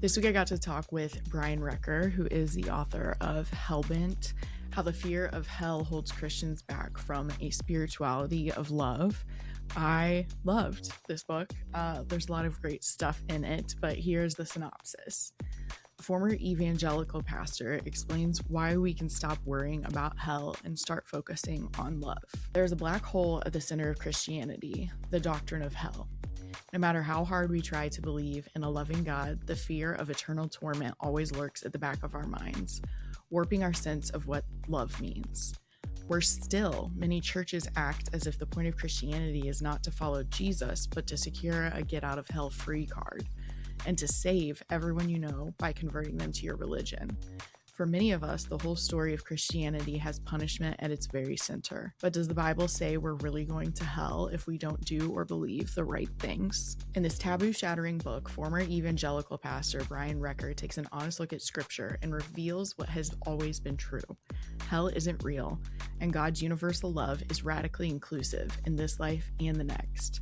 This week I got to talk with Brian Recker, who is the author of Hellbent: How the Fear of Hell Holds Christians Back from a Spirituality of Love. I loved this book. There's a lot of great stuff in it, but here's the synopsis. A former evangelical pastor explains why we can stop worrying about hell and start focusing on love. There's a black hole at the center of Christianity, the doctrine of hell. No matter how hard we try to believe in a loving God, the fear of eternal torment always lurks at the back of our minds, warping our sense of what love means. Worse still, many churches act as if the point of Christianity is not to follow Jesus, but to secure a get-out-of-hell-free card, and to save everyone you know by converting them to your religion. For many of us, the whole story of Christianity has punishment at its very center. But does the Bible say we're really going to hell if we don't do or believe the right things? In this taboo-shattering book, former evangelical pastor Brian Recker takes an honest look at Scripture and reveals what has always been true. Hell isn't real, and God's universal love is radically inclusive in this life and the next.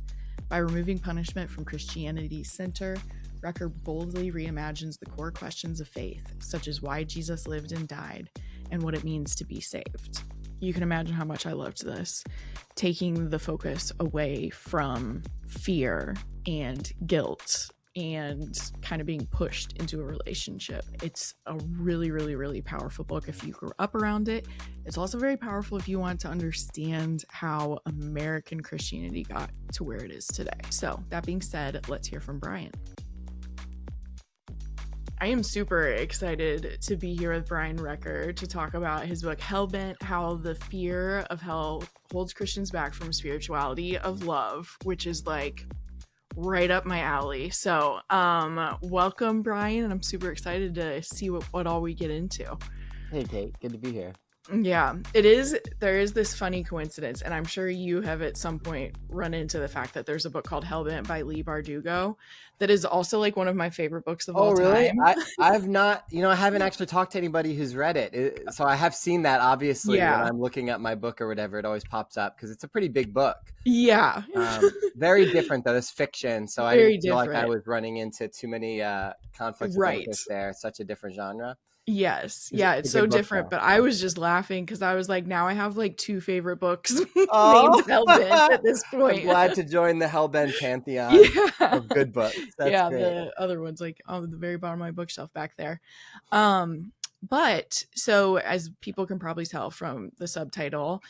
By removing punishment from Christianity's center, Recker boldly reimagines the core questions of faith, such as why Jesus lived and died, and what it means to be saved. You can imagine how much I loved this, taking the focus away from fear and guilt and kind of being pushed into a relationship. It's a really, really, really powerful book if you grew up around it. It's also very powerful if you want to understand how American Christianity got to where it is today. So that being said, let's hear from Brian. I am super excited to be here with Brian Recker to talk about his book, Hellbent: How the Fear of Hell Holds Christians Back from Spirituality of Love, which is like right up my alley. So welcome, Brian, and I'm super excited to see what all we get into. Hey, Kate. Good to be here. Yeah, it is. There is this funny coincidence, and I'm sure you have at some point run into the fact that there's a book called Hellbent by Lee Bardugo that is also like one of my favorite books of all really? time. I've not, I haven't actually talked to anybody who's read it. So I have seen that, obviously, when I'm looking at my book or whatever, it always pops up because it's a pretty big book. Yeah. Very different, though. It's fiction. So I didn't feel like I was running into too many conflicts of interest there. It's such a different genre. Yes. Yeah, it's so different. But I was just laughing because I was like, now I have like two favorite books named Hellbent at this point. I'm glad to join the Hellbent pantheon of good books. That's great. The other one's like on the very bottom of my bookshelf back there. But so as people can probably tell from the subtitle,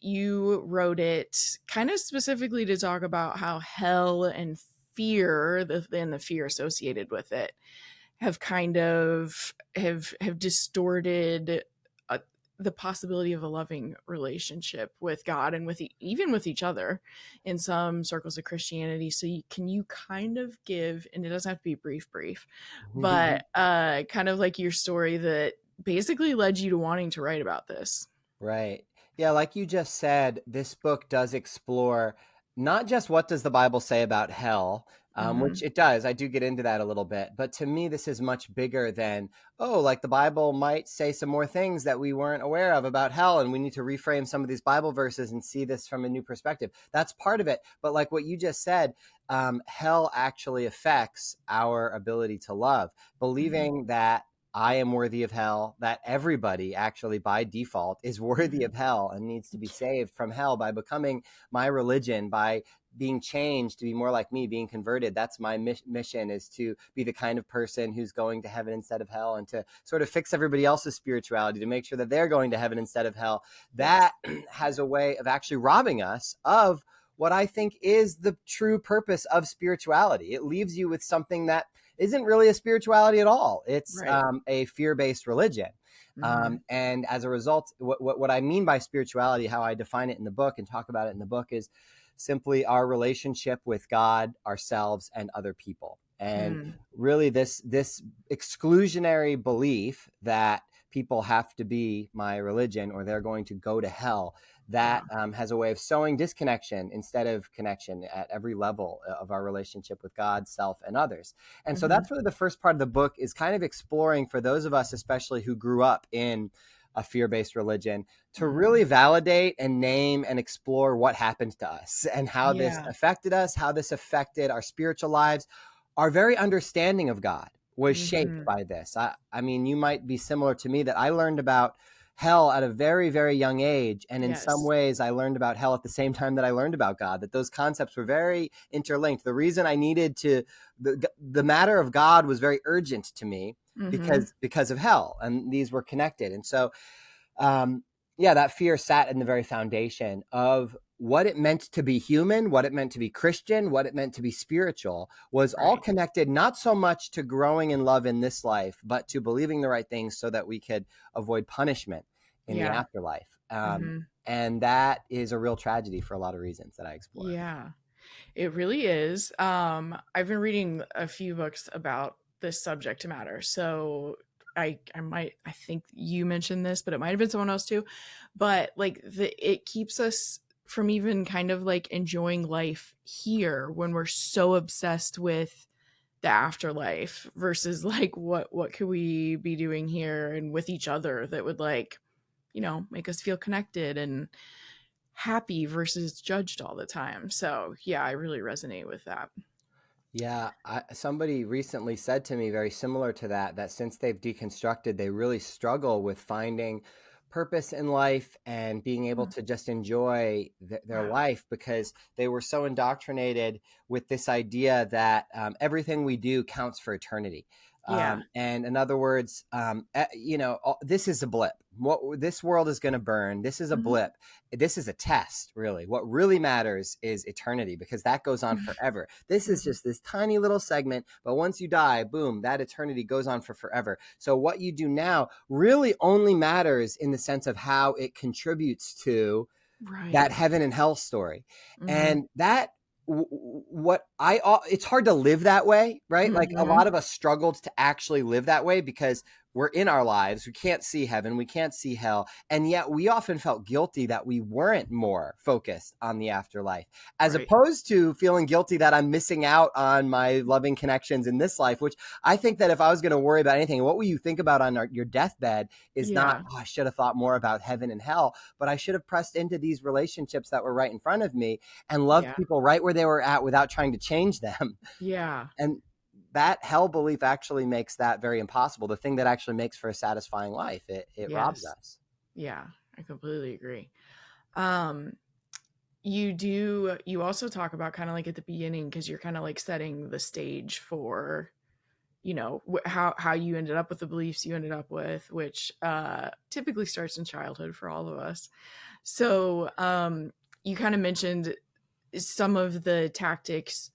you wrote it kind of specifically to talk about how hell and fear, and the fear associated with it, have kind of have distorted the possibility of a loving relationship with God and even with each other in some circles of Christianity. So can you kind of give, and it doesn't have to be brief, but kind of like your story that basically led you to wanting to write about this? Right. Yeah. Like you just said, this book does explore not just what does the Bible say about hell, which it does. I do get into that a little bit. But to me, this is much bigger than, like the Bible might say some more things that we weren't aware of about hell, and we need to reframe some of these Bible verses and see this from a new perspective. That's part of it. But like what you just said, hell actually affects our ability to love. Believing that I am worthy of hell, that everybody actually by default is worthy of hell and needs to be saved from hell by becoming my religion, by being changed to be more like me, being converted. That's my mission, is to be the kind of person who's going to heaven instead of hell, and to sort of fix everybody else's spirituality to make sure that they're going to heaven instead of hell. That has a way of actually robbing us of what I think is the true purpose of spirituality. It leaves you with something that isn't really a spirituality at all. It's a fear-based religion. And as a result, what I mean by spirituality, how I define it in the book and talk about it in the book, is simply our relationship with God, ourselves, and other people. And really this exclusionary belief that people have to be my religion or they're going to go to hell, that has a way of sowing disconnection instead of connection at every level of our relationship with God, self, and others. And so that's really the first part of the book, is kind of exploring, for those of us especially who grew up in a fear-based religion, to really validate and name and explore what happened to us and how this affected us, how this affected our spiritual lives, our very understanding of God. was shaped Mm-hmm. by this. I mean, you might be similar to me that I learned about hell at a very, very young age. And in some Yes. ways, I learned about hell at the same time that I learned about God, that those concepts were very interlinked. The reason I needed to, the matter of God was very urgent to me Mm-hmm. because of hell. And these were connected. And so, yeah, that fear sat in the very foundation of what it meant to be human, what it meant to be Christian, what it meant to be spiritual, was all Right. connected not so much to growing in love in this life, but to believing the right things so that we could avoid punishment in the Yeah. afterlife. Mm-hmm. And that is a real tragedy for a lot of reasons that I explore. Yeah. It really is. I've been reading a few books about this subject matter. So I think you mentioned this, but it might have been someone else too. But like it keeps us from even kind of like enjoying life here when we're so obsessed with the afterlife versus like what could we be doing here and with each other that would like, make us feel connected and happy versus judged all the time. So yeah, I really resonate with that. Yeah, somebody recently said to me very similar to that, that since they've deconstructed, they really struggle with finding purpose in life and being able Mm. to just enjoy their Wow. life because they were so indoctrinated with this idea that everything we do counts for eternity. Yeah. And in other words, this is a blip. This world is going to burn. This is a Mhm. blip. This is a test, really. What really matters is eternity because that goes on forever. This is Mhm. just this tiny little segment, but once you die, boom, that eternity goes on for forever. So what you do now really only matters in the sense of how it contributes to that Right. heaven and hell story. Mhm. And that it's hard to live that way, right? Like a lot Mhm. of us struggled to actually live that way because we're in our lives. We can't see heaven. We can't see hell. And yet we often felt guilty that we weren't more focused on the afterlife, as Right. opposed to feeling guilty that I'm missing out on my loving connections in this life, which I think that if I was going to worry about anything, what will you think about on your deathbed is not, Yeah. oh, I should have thought more about heaven and hell, but I should have pressed into these relationships that were right in front of me and loved Yeah. people right where they were at without trying to change them. Yeah. And that hell belief actually makes that very impossible. The thing that actually makes for a satisfying life, it robs Yes. us. Yeah. I completely agree. Um you also talk about kind of like at the beginning because you're kind of like setting the stage for how you ended up with the beliefs you ended up with, which typically starts in childhood for all of us. So you kind of mentioned some of the tactics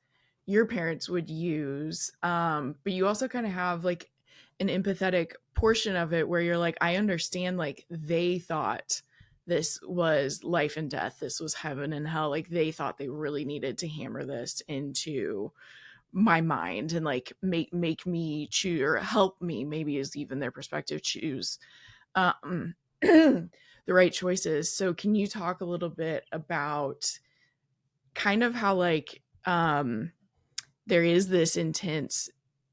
your parents would use, but you also kind of have like an empathetic portion of it where you're like, I understand, like they thought this was life and death, this was heaven and hell, like they thought they really needed to hammer this into my mind and like make me choose, or help me, maybe is even their perspective, choose um the right choices. So can you talk a little bit about kind of how like there is this intense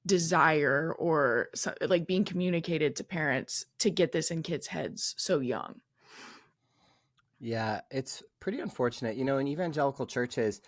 desire or like being communicated to parents to get this in kids' heads so young? Yeah, it's pretty unfortunate. In evangelical churches,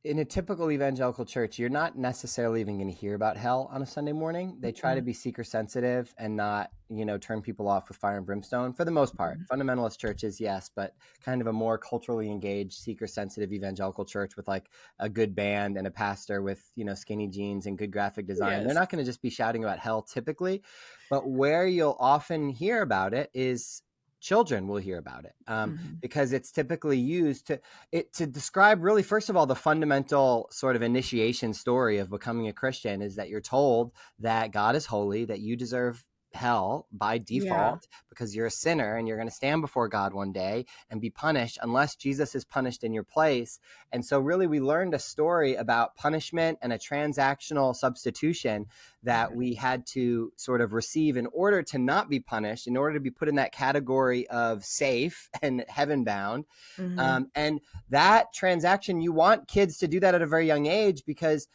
in a typical evangelical church, you're not necessarily even going to hear about hell on a Sunday morning. They try to Mhm. be seeker sensitive and not, turn people off with fire and brimstone for the most part. Mhm. Fundamentalist churches, yes, but kind of a more culturally engaged, seeker sensitive evangelical church with like a good band and a pastor with, skinny jeans and good graphic design. They're Yes. not going to just be shouting about hell typically, but where you'll often hear about it is children will hear about it Mhm. because it's typically used to describe really, first of all, the fundamental sort of initiation story of becoming a Christian is that you're told that God is holy, that you deserve hell by Yeah. default because you're a sinner and you're going to stand before God one day and be punished unless Jesus is punished in your place. And so really we learned a story about punishment and a transactional substitution that Mhm. we had to sort of receive in order to not be punished, in order to be put in that category of safe and heaven bound. Mhm. And that transaction, you want kids to do that at a very young age because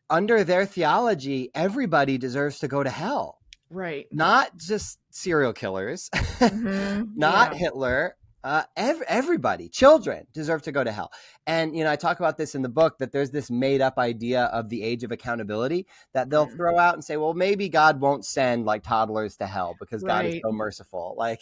under their theology, everybody deserves to go to hell, Right. not just serial killers, Mhm. not Yeah. Hitler, Everybody, children deserve to go to hell. And, I talk about this in the book, that there's this made up idea of the age of accountability that they'll throw out and say, well, maybe God won't send like toddlers to hell because God is so merciful. Like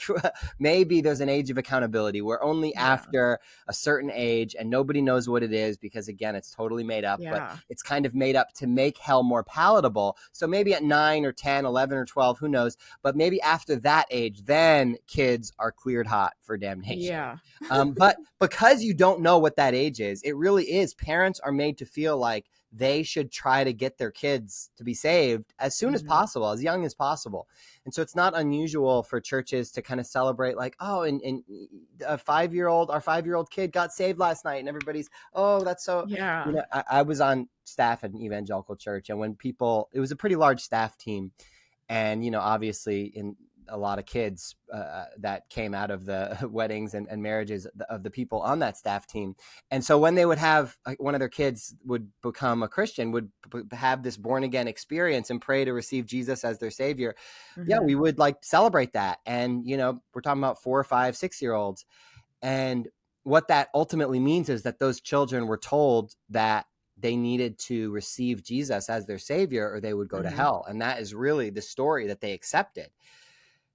maybe there's an age of accountability where only after a certain age, and nobody knows what it is because, again, it's totally made up, but it's kind of made up to make hell more palatable. So maybe at 9 or 10, 11 or 12, who knows? But maybe after that age, then kids are cleared hot for damnation. Yeah. But because you don't know what that age is, it really is. Parents are made to feel like they should try to get their kids to be saved as soon as possible, as young as possible. And so it's not unusual for churches to kind of celebrate like, oh, and our 5-year-old kid got saved last night. And everybody's, oh, that's so, I was on staff at an evangelical church, and when it was a pretty large staff team. And, obviously in a lot of kids that came out of the weddings and marriages of the people on that staff team. And so when they would have one of their kids would become a Christian, would have this born again experience and pray to receive Jesus as their savior. Yeah, we would like celebrate that. And, we're talking about 4 or 5, 6-year-olds. And what that ultimately means is that those children were told that they needed to receive Jesus as their savior or they would go to hell. And that is really the story that they accepted.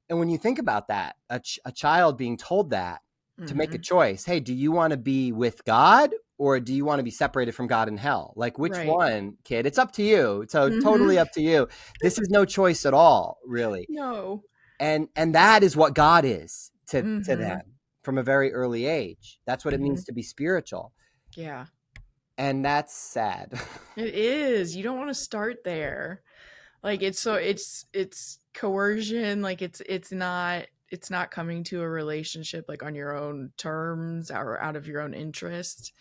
And when you think about that, a child being told that to make a choice, hey, do you want to be with God or do you want to be separated from God in hell? Like which one, kid? It's up to you. So totally up to you. This is no choice at all, really. No. And that is what God is to them from a very early age. That's what it means to be spiritual. Yeah. And that's sad. It is. You don't want to start there. Like it's coercion. Like it's not coming to a relationship like on your own terms or out of your own interest.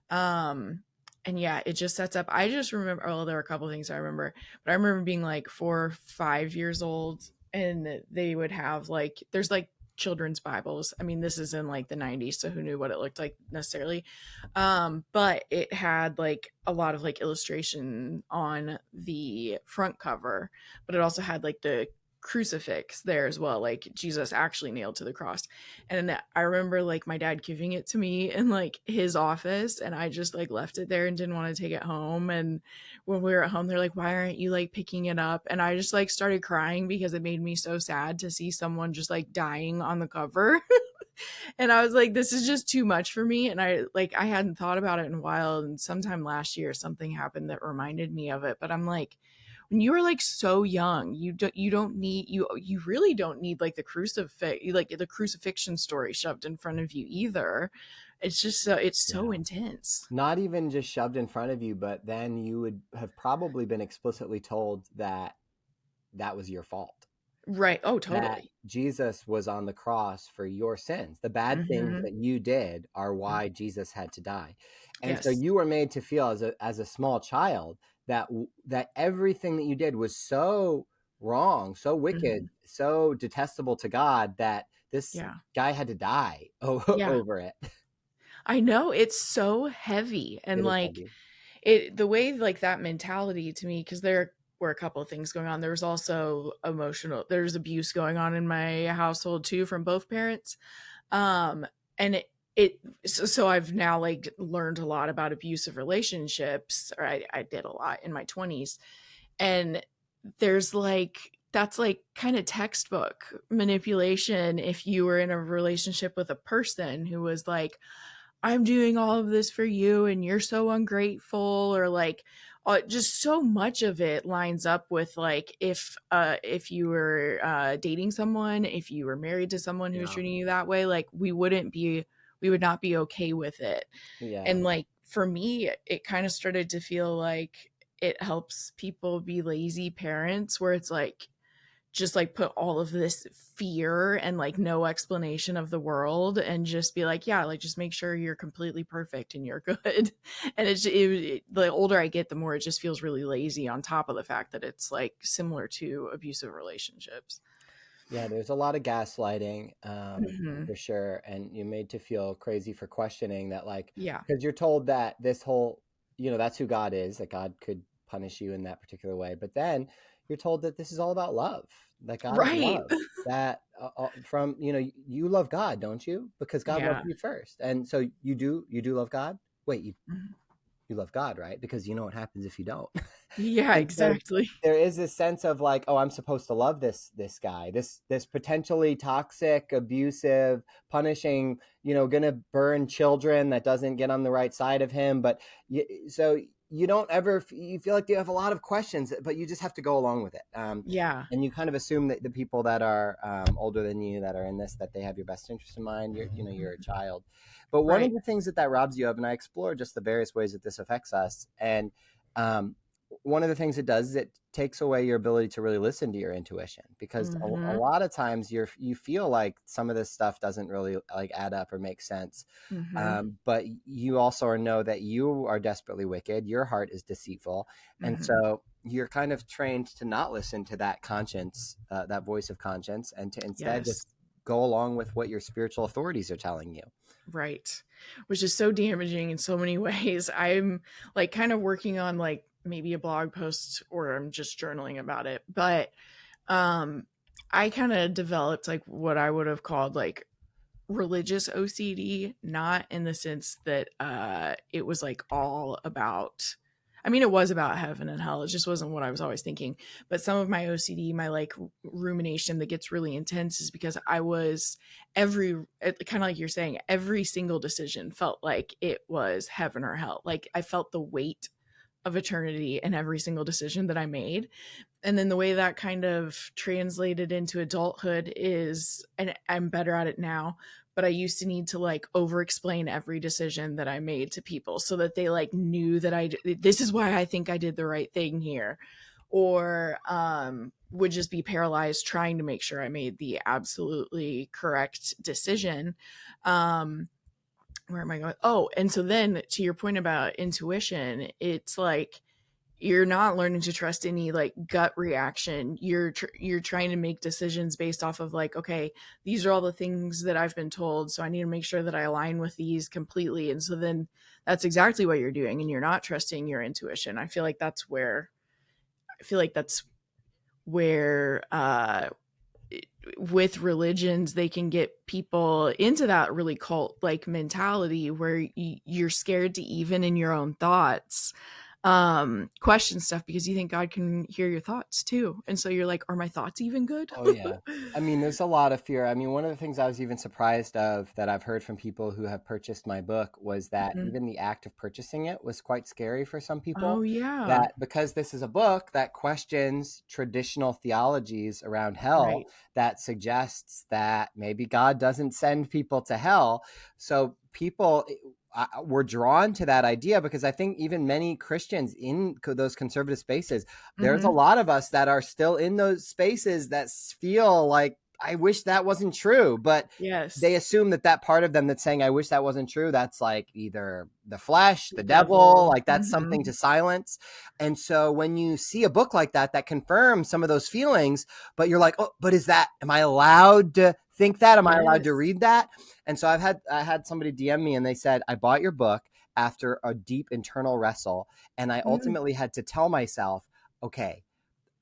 And yeah, it just sets up. I just remember, there are a couple of things I remember, but I remember being like 4 or 5 years old, and they would have like, there's like children's Bibles. I mean, this is in like the 90s, so who knew what it looked like necessarily. But it had like a lot of like illustration on the front cover, but it also had like the crucifix there as well, like Jesus actually nailed to the cross. And I remember like my dad giving it to me in like his office, and I just like left it there and didn't want to take it home. And when we were at home, they're like, why aren't you like picking it up? And I just like started crying because it made me so sad to see someone just like dying on the cover. And I was like, this is just too much for me. And I hadn't thought about it in a while, and sometime last year something happened that reminded me of it. But I'm like, when you were like so young, you really don't need like the crucifixion story shoved in front of you either. It's just so intense. Not even just shoved in front of you, but then you would have probably been explicitly told that was your fault. Right. Oh, totally. That Jesus was on the cross for your sins. The bad things that you did are why Jesus had to die. And so you were made to feel as a small child that everything that you did was so wrong, so wicked, so detestable to God that this guy had to die over it. I know, it's so heavy. And like heavy. The way like that mentality to me, because there were a couple of things going on. There was also there's abuse going on in my household too from both parents. And so I've now like learned a lot about abusive relationships, or I did a lot in my 20s. And there's like, that's like kind of textbook manipulation. If you were in a relationship with a person who was like, I'm doing all of this for you and you're so ungrateful, or like just so much of it lines up with like if you were dating someone, if you were married to someone who was treating you that way, like we would not be okay with it. And like for me, it kind of started to feel like it helps people be lazy parents, where it's like just like put all of this fear and like no explanation of the world and just be like, yeah, like just make sure you're completely perfect and you're good. And the older I get, the more it just feels really lazy, on top of the fact that it's like similar to abusive relationships. Yeah, there's a lot of gaslighting, for sure. And you're made to feel crazy for questioning that, like, because you're told that this whole, that's who God is, that God could punish you in that particular way. But then you're told that this is all about love, that God is love, that from, you love God, don't you? Because God loved Yeah. you first. And so you do love God. Wait, Mhm. you love God, right? Because you know what happens if you don't. Yeah, And so exactly. there is this sense of like, oh, I'm supposed to love this guy, this potentially toxic, abusive, punishing, gonna burn children that doesn't get on the right side of him. But so you don't ever, you feel like you have a lot of questions, but you just have to go along with it. Yeah. And you kind of assume that the people that are older than you, that are in this, that they have your best interest in mind. You're a child. But one of Right. the things that robs you of, and I explore just the various ways that this affects us, and one of the things it does is it takes away your ability to really listen to your intuition, because a Mhm. lot of times you feel like some of this stuff doesn't really like add up or make sense. Mhm. But you also know that you are desperately wicked. Your heart is deceitful. And Mhm. so you're kind of trained to not listen to that conscience, that voice of conscience, and to instead Yes. just go along with what your spiritual authorities are telling you. Right. Which is so damaging in so many ways. I'm like kind of working on like maybe a blog post, or I'm just journaling about it. But um I kind of developed like what I would have called like religious OCD, not in the sense that it was like all about, I mean it was about heaven and hell. It just wasn't what I was always thinking. But some of my OCD, my like rumination that gets really intense, is because I was every kind of like you're saying, every single decision felt like it was heaven or hell. Like I felt the weight of eternity in every single decision that I made. And then the way that kind of translated into adulthood is, and I'm better at it now, but I used to need to like over explain every decision that I made to people so that they like knew that this is why I think I did the right thing here. Or would just be paralyzed trying to make sure I made the absolutely correct decision. um where am I going? Oh, and so then to your point about intuition, it's like you're not learning to trust any like gut reaction. You're trying to make decisions based off of like, okay, these are all the things that I've been told, so I need to make sure that I align with these completely. And so then that's exactly what you're doing, and you're not trusting your intuition. I feel like that's where with religions they can get people into that really cult like mentality where you're scared to even in your own thoughts question stuff, because you think God can hear your thoughts too, and so you're like, are my thoughts even good? Oh yeah. I mean, there's a lot of fear. I mean, one of the things I was even surprised of that I've heard from people who have purchased my book was that Mhm. even the act of purchasing it was quite scary for some Oh people. yeah. That because this is a book that questions traditional theologies around hell, Right. that suggests that maybe God doesn't send people to hell. So people were drawn to that idea, because I think even many Christians in those conservative spaces, there's a Hmm. lot of us that are still in those spaces that feel like, I wish that wasn't true, but they Yes. assume that part of them that's saying, I wish that wasn't true, that's like either the flesh, The the devil, devil. like that's something Hmm. to silence. And so when you see a book like that confirms some of those feelings, but you're like, oh, but am I allowed to think that? Am I allowed to Yes. read that? And so I had somebody DM me and they said, I bought your book after a deep internal wrestle, and I Mm. ultimately had to tell myself, okay,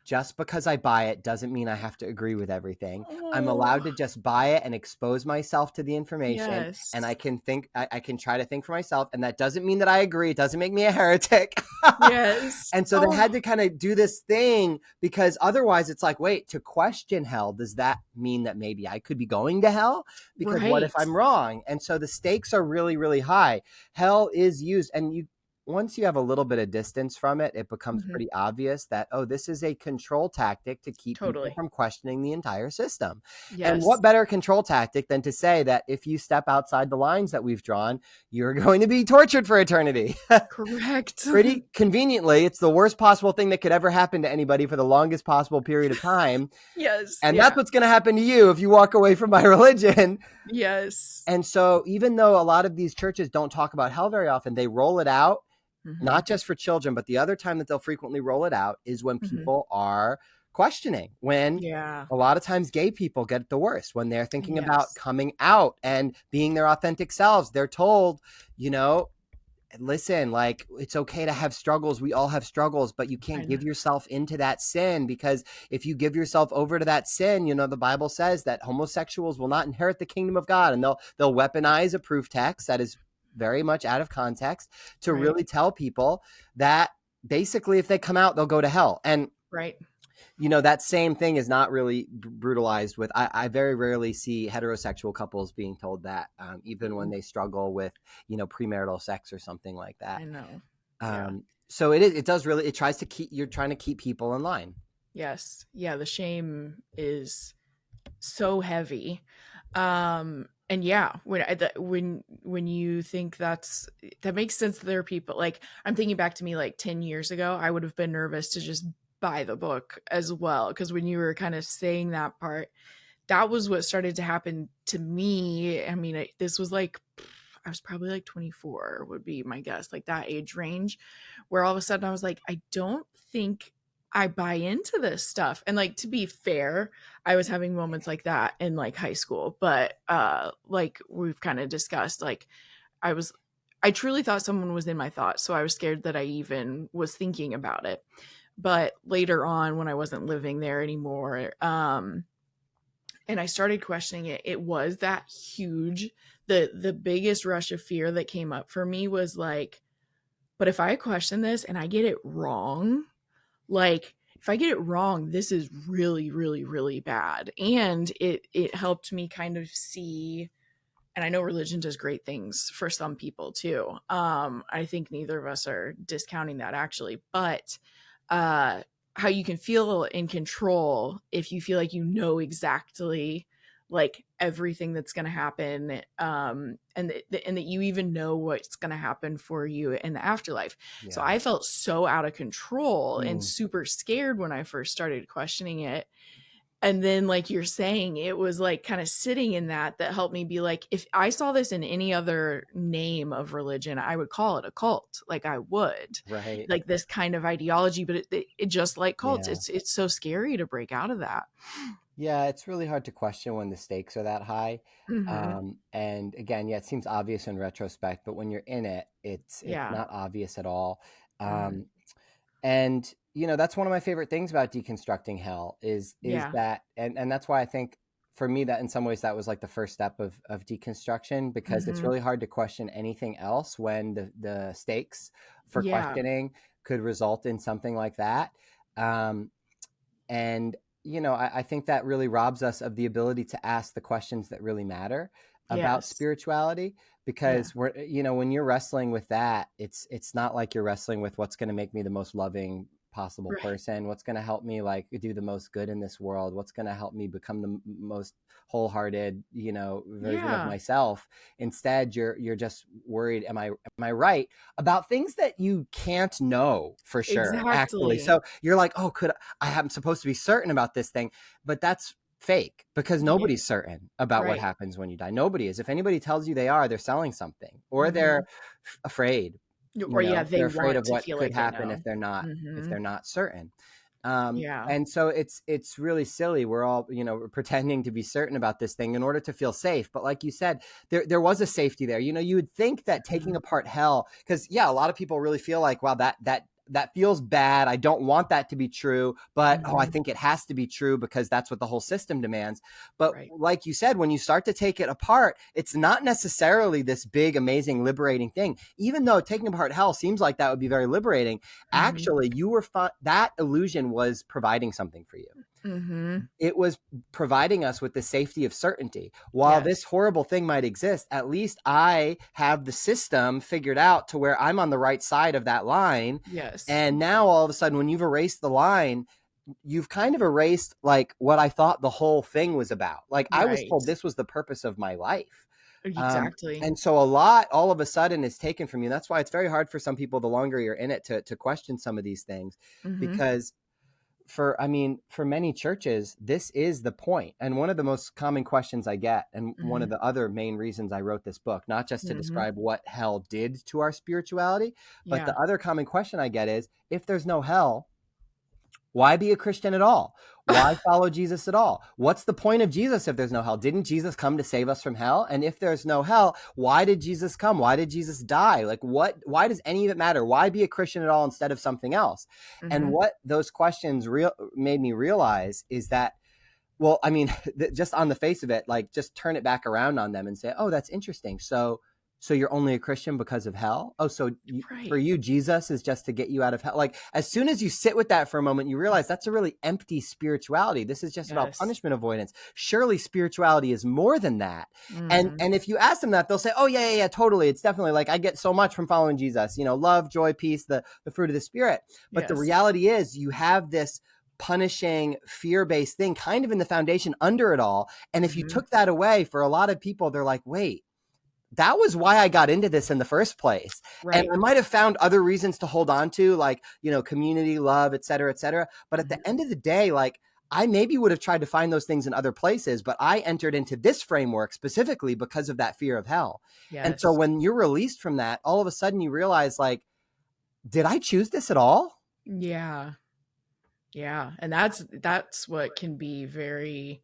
just because I buy it doesn't mean I have to agree with everything. I'm Oh allowed to just buy it and expose myself to the information, and yes. I can try to think for myself. And that doesn't mean that I agree. It doesn't make me a heretic. Yes. And so they Oh had to kind of do this thing, because otherwise it's like, wait, to question hell, does that mean that maybe I could be going to hell? Because what if right. I'm wrong? And so the stakes are really, really high. Hell is used, and once you have a little bit of distance from it, it becomes Hmm. pretty obvious that, oh, this is a control tactic to keep people Totally. from questioning the entire system. And Yes. what better control tactic than to say that if you step outside the lines that we've drawn, you're going to be tortured for eternity? Correct. Pretty conveniently, it's the worst possible thing that could ever happen to anybody for the longest possible period of time. Yes. And that's Yeah. what's going to happen to you if you walk away from my religion. Yes. And so even though a lot of these churches don't talk about hell very often, they roll it out, Hmm. not just for children, but the other time that they'll frequently roll it out is when Hmm. people are questioning, when Yeah. a lot of times gay people get the worst, when they're thinking about Yes. coming out and being their authentic selves. They're told, you know, listen, like, it's okay to have struggles. We all have struggles, but you I can't know. give yourself into that sin, because if you give yourself over to that sin, the Bible says that homosexuals will not inherit the kingdom of God, and they'll weaponize a proof text that is very much out of context to Right. really tell people that basically if they come out, they'll go to hell. And Right. that same thing is not really brutalized with, I very rarely see heterosexual couples being told that, even when they struggle with, premarital sex or something like that. I know. Yeah. So it does really, you're trying to keep people in line. Yes. Yeah. The shame is so heavy. And yeah, when you think that makes sense, that there are people, like, I'm thinking back to me like 10 years ago, I would have been nervous to just buy the book as well, because when you were kind of saying that part, that was what started to happen to me. I mean, this was like, I was probably like 24 would be my guess, like that age range, where all of a sudden I was like, I don't think I buy into this stuff. And like, to be fair, I was having moments like that in like high school, but like we've kind of discussed, like I truly thought someone was in my thoughts, so I was scared that I even was thinking about it. But later on, when I wasn't living there anymore, and I started questioning it, it was that huge, the biggest rush of fear that came up for me was like, but if I question this and I get it wrong, like, if I get it wrong, this is really, really, really bad. And it helped me kind of see, and I know religion does great things for some people too. I think neither of us are discounting that, actually, but uh how you can feel in control if you feel like you know exactly like everything that's going to happen, and that you even know what's going to happen for you in the afterlife. So Yeah. I felt so out of control and Mm. super scared when I first started questioning it. And then, like you're saying, it was like kind of sitting in that helped me be like, if I saw this in any other name of religion, I would call it a cult. Like, I would, Right. like, this kind of ideology, but it just like cults, Yeah. it's so scary to break out of that. Yeah, it's really hard to question when the stakes are that high. Hmm. And again, yeah, it seems obvious in retrospect, but when you're in it, it's Yeah. not obvious at all. Hmm. Um, and that's one of my favorite things about deconstructing hell is Yeah. that, and that's why I think for me that in some ways that was like the first step of deconstruction, because it's Hmm. really hard to question anything else when the stakes for Yeah. questioning could result in something like that. Um, and I think that really robs us of the ability to ask the questions that really matter about Yes. spirituality, Yeah. because when you're wrestling with that, it's not like you're wrestling with what's going to make me the most loving possible Right. person, what's going to help me like do the most good in this world, what's going to help me become the most wholehearted version of Yeah. myself. Instead, you're just worried, am I right about things that you can't know for sure, actually. Exactly. So you're like, oh, I'm supposed to be certain about this thing, but that's fake, because Yeah. nobody's certain about what Right. happens when you die. Nobody is. If anybody tells you they are, they're selling something, or Hmm. they're afraid. Or yeah, they They're afraid want of to what feel could like they happen know. if Hmm. they're not certain. Yeah. And so it's really silly. We're all pretending to be certain about this thing in order to feel safe. But like you said, there was a safety there. You would think that taking Mhm. apart hell, because yeah, a lot of people really feel like, wow, that feels bad. I don't want that to be true, but I Mhm. think it has to be true because that's what the whole system demands. But Right. like you said, when you start to take it apart, it's not necessarily this big, amazing, liberating thing. Even though taking apart hell seems like that would be very liberating, Mhm. actually, that illusion was providing something for you. Mhm. It was providing us with the safety of certainty. While this Yes. horrible thing might exist, at least I have the system figured out to where I'm on the right side of that line. Yes. And now all of a sudden, when you've erased the line, you've kind of erased like what I thought the whole thing was about. Like, I was Right. told this was the purpose of my life. Exactly. And so a lot all of a sudden is taken from you. That's why it's very hard for some people, the longer you're in it, to question some of these things, Mhm. because for many churches, this is the point. And one of the most common questions I get, and one of Mhm. the other main reasons I wrote this book, not just to Mhm. describe what hell did to our spirituality, but Yeah. the other common question I get is, if there's no hell, Why be a Christian at all? Why follow Jesus at all? What's the point of Jesus if there's no hell? Didn't Jesus come to save us from hell? And if there's no hell, why did Jesus come? Why did Jesus die? Like why does any of it matter? Why be a Christian at all instead of something else? And what those questions made me realize is that, well, I mean, just on the face of it, like just turn it back around on them and say, oh, that's interesting. So you're only a Christian because of hell? Oh, so for you, Jesus is just to get you out of hell. Like as soon as you sit with that for a moment, you realize that's a really empty spirituality. This is just about punishment avoidance. Surely spirituality is more than that. And if you ask them that, they'll say, oh yeah, totally. It's definitely like I get so much from following Jesus, love, joy, peace, the fruit of the Spirit. But the reality is you have this punishing, fear-based thing kind of in the foundation under it all. And if you took that away, for a lot of people, they're like, wait, that was why I got into this in the first place. Right. And I might have found other reasons to hold on to, like, community, love, et cetera, et cetera. But at the end of the day, like, I maybe would have tried to find those things in other places, but I entered into this framework specifically because of that fear of hell. Yes. And so when you're released from that, all of a sudden you realize, like, did I choose this at all? Yeah. Yeah. And that's what can be very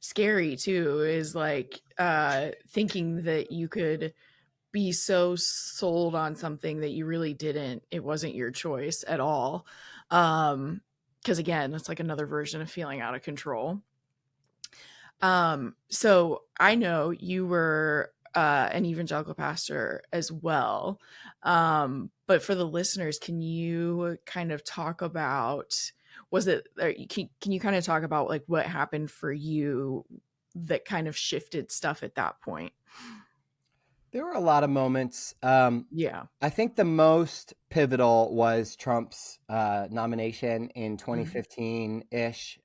scary too, is like thinking that you could be so sold on something that you really didn't. It wasn't your choice at all. Because again, it's like another version of feeling out of control. So I know you were an evangelical pastor as well. But for the listeners, can you kind of talk about, can you kind of talk about like what happened for you that kind of shifted stuff at that point? There were a lot of moments. I think the most pivotal was Trump's nomination in 2015-ish.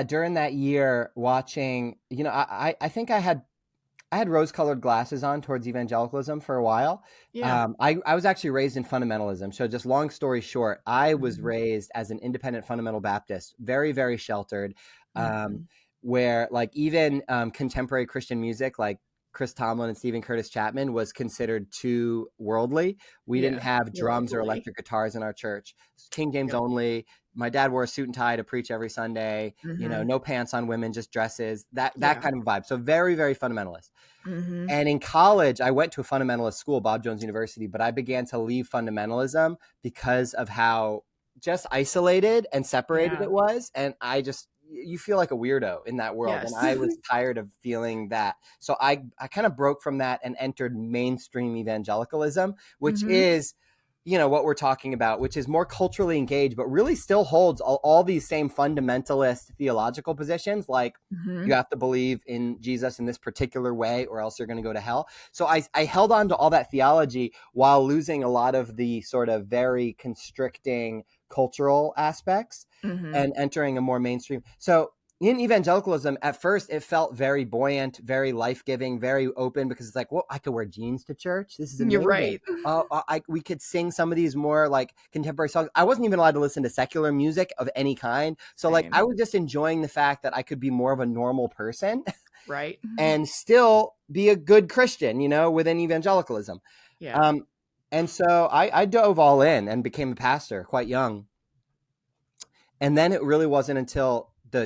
During that year, watching, I think I had rose-colored glasses on towards evangelicalism for a while. I was actually raised in fundamentalism. So just long story short, I was raised as an independent fundamental Baptist, very, very sheltered, where like even contemporary Christian music, like Chris Tomlin and Stephen Curtis Chapman, was considered too worldly. We didn't have drums or electric guitars in our church. King James only. My dad wore a suit and tie to preach every Sunday, no pants on women, just dresses, that kind of vibe. So very, very fundamentalist. And in college, I went to a fundamentalist school, Bob Jones University, but I began to leave fundamentalism because of how just isolated and separated it was. And you feel like a weirdo in that world. Yes. And I was tired of feeling that. So I kind of broke from that and entered mainstream evangelicalism, which is, what we're talking about, which is more culturally engaged, but really still holds all these same fundamentalist theological positions. Like you have to believe in Jesus in this particular way or else you're going to go to hell. So I held on to all that theology while losing a lot of the sort of very constricting cultural aspects and entering a more mainstream. So in evangelicalism, at first, it felt very buoyant, very life-giving, very open, because it's like, well, I could wear jeans to church. This is amazing. You're right. We could sing some of these more like contemporary songs. I wasn't even allowed to listen to secular music of any kind. So like I was just enjoying the fact that I could be more of a normal person. Right. And still be a good Christian, within evangelicalism. Yeah. And so I dove all in and became a pastor quite young. And then it really wasn't until the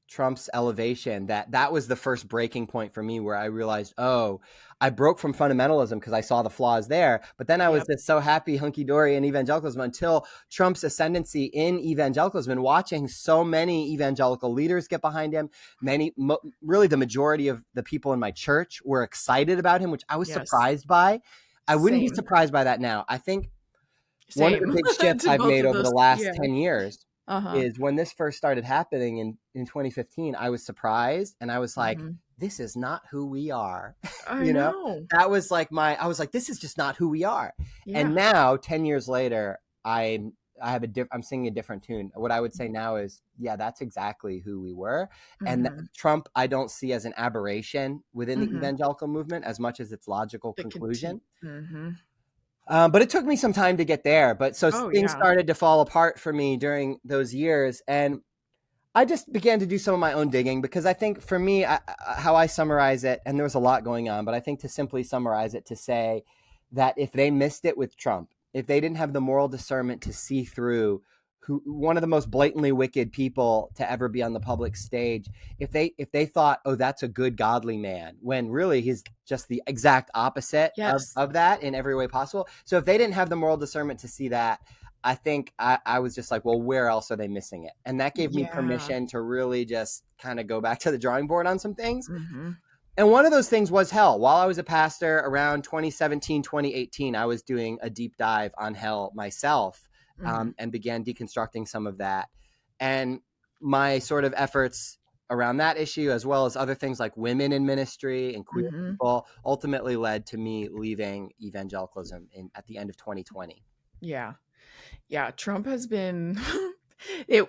Trump's elevation that was the first breaking point for me, where I realized, I broke from fundamentalism because I saw the flaws there. But then I was just so happy, hunky-dory in evangelicalism until Trump's ascendancy in evangelicalism, and watching so many evangelical leaders get behind him. Really the majority of the people in my church were excited about him, which I was surprised by. I wouldn't be surprised by that now. I think one of the big shifts I've made over the last 10 years is when this first started happening in 2015, I was surprised and I was like, this is not who we are. I know. That was like I was like, this is just not who we are. Yeah. And now 10 years later, I'm singing a different tune. What I would say now is, that's exactly who we were. And Trump, I don't see as an aberration within the evangelical movement as much as its logical conclusion. But it took me some time to get there. But things started to fall apart for me during those years. And I just began to do some of my own digging, because I think for me, how I summarize it, and there was a lot going on, but I think to simply summarize it, to say that if they missed it with Trump, if they didn't have the moral discernment to see through who one of the most blatantly wicked people to ever be on the public stage, if they thought, oh, that's a good godly man, when really he's just the exact opposite Yes. of that in every way possible. So if they didn't have the moral discernment to see that, I think I was just like, well, where else are they missing it? And that gave me Yeah. permission to really just kind of go back to the drawing board on some things. Mm-hmm. And one of those things was hell. While I was a pastor around 2017, 2018, I was doing a deep dive on hell myself, Mm-hmm. and began deconstructing some of that. And my sort of efforts around that issue, as well as other things like women in ministry and queer Mm-hmm. people, ultimately led to me leaving evangelicalism at the end of 2020. Yeah. Yeah. Trump has been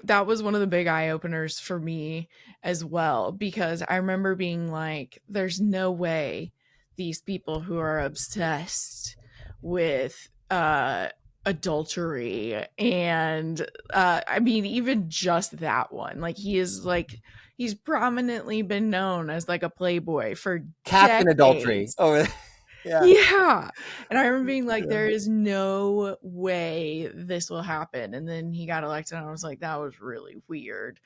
that was one of the big eye openers for me as well, because I remember being like, there's no way these people who are obsessed with adultery and I mean, even just that one, like he's prominently been known as like a playboy for Captain Adultery. decades. Oh, yeah. Yeah. And I remember being like, Yeah. there is no way this will happen. And then he got elected and I was like, that was really weird.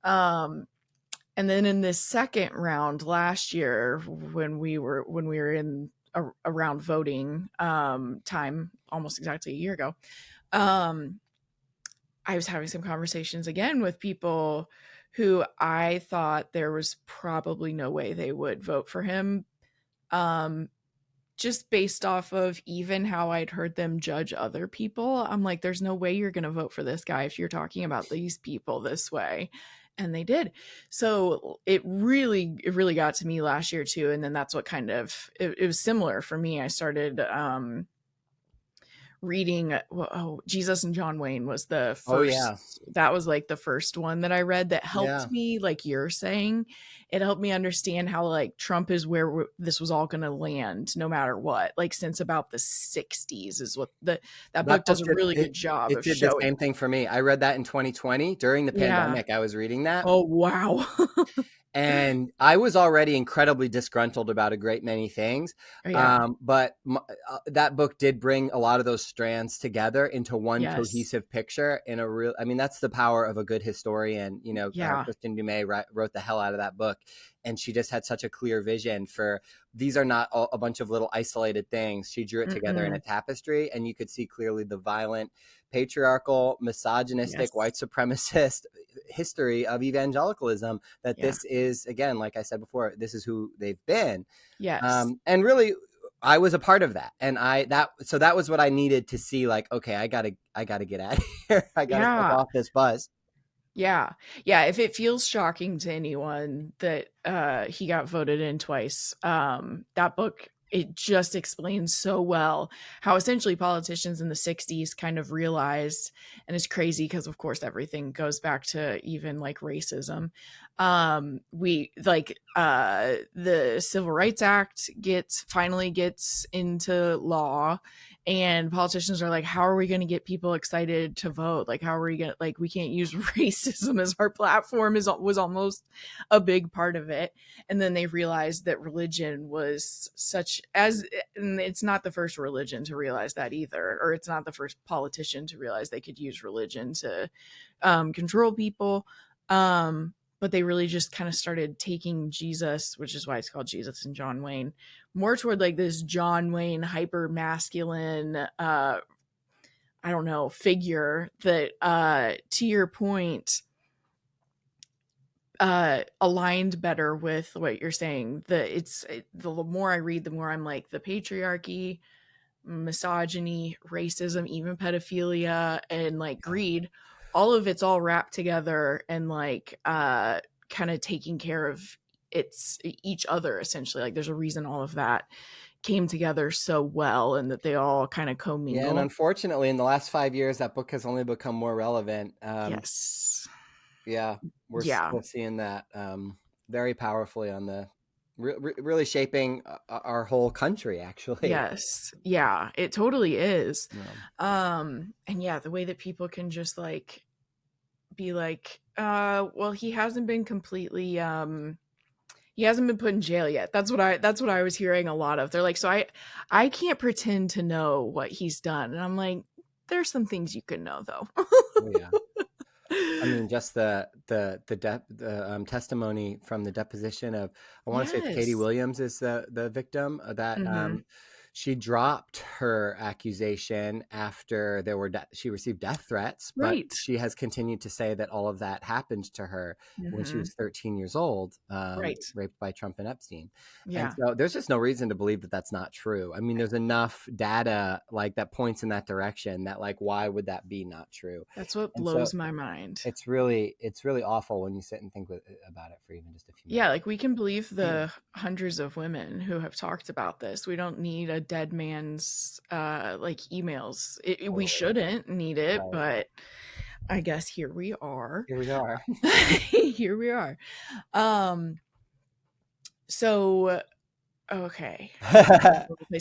And then in this second round last year, when we were in around voting time, almost exactly a year ago, I was having some conversations again with people who I thought there was probably no way they would vote for him. Just based off of even how I'd heard them judge other people. I'm like, there's no way you're going to vote for this guy if you're talking about these people this way. And they did. So it really got to me last year too. And then that's what kind of, it was similar for me. I started reading Jesus and John Wayne was the first. Oh, yeah. That was like the first one that I read that helped Yeah. me, like you're saying. It helped me understand how like Trump is where this was all going to land no matter what, like since about the 60s is what that book does a really good job of did showing. the same thing for me. I read that in 2020 during the pandemic. I was reading that. Oh, wow. And I was already incredibly disgruntled about a great many things. Yeah. But that book did bring a lot of those strands together into one Yes. cohesive picture in a real, I mean, that's the power of a good historian. You know, Yeah. Kristen Dumais wrote the hell out of that book. And she just had such a clear vision for, these are not a bunch of little isolated things. She drew it together in a tapestry, and you could see clearly the violent, patriarchal, misogynistic, white supremacist history of evangelicalism, that this is, again, like I said before, this is who they've been. Yes. And really, I was a part of that. And so that was what I needed to see, like, okay, I gotta get out of here. I gotta step off this bus. Yeah. Yeah. If it feels shocking to anyone that he got voted in twice, that book, it just explains so well how essentially politicians in the 60s kind of realized, and it's crazy because of course everything goes back to even like racism. We like the Civil Rights Act finally gets into law, and politicians are like, how are we going to get people excited to vote? Like, how are we going to, like, we can't use racism as our platform was almost a big part of it. And then they realized that religion was and it's not the first religion to realize that either, or it's not the first politician to realize they could use religion to control people. But they really just kind of started taking Jesus, which is why it's called Jesus and John Wayne, more toward like this John Wayne hyper masculine, I don't know, figure that, to your point, aligned better with what you're saying. The more I read, the more I'm like, the patriarchy, misogyny, racism, even pedophilia, and like greed, all of it's all wrapped together and like kind of taking care of each other essentially. Like there's a reason all of that came together so well and that they all kind of commingle. Yeah, and unfortunately in the last 5 years that book has only become more relevant. Yes. Yeah, we're still seeing that very powerfully on the really shaping our whole country, actually. Yes. Yeah, it totally is. And yeah, the way that people can just like be like, well, he hasn't been completely he hasn't been put in jail yet. That's what I was hearing a lot of. They're like, so I can't pretend to know what he's done. And I'm like, there's some things you can know though. Oh, yeah. I mean, just the testimony from the deposition of, I want to say it's Katie Yes. Williams is the victim that Mm-hmm. she dropped her accusation after she received death threats, but Right. she has continued to say that all of that happened to her when she Mm-hmm. was 13 years old, Right. raped by Trump and Epstein. And Yeah. so there's just no reason to believe that that's not true. I mean, there's enough data like that points in that direction that like, why would that be not true? That's what And so blows my mind. it's really awful when you sit and think about it for even just a few Yeah, minutes. like we can believe the hundreds of women who have talked about this. We don't need a dead man's like emails. We Totally. shouldn't need it, Right. but I guess here we are. Here we are. Here we are. So okay.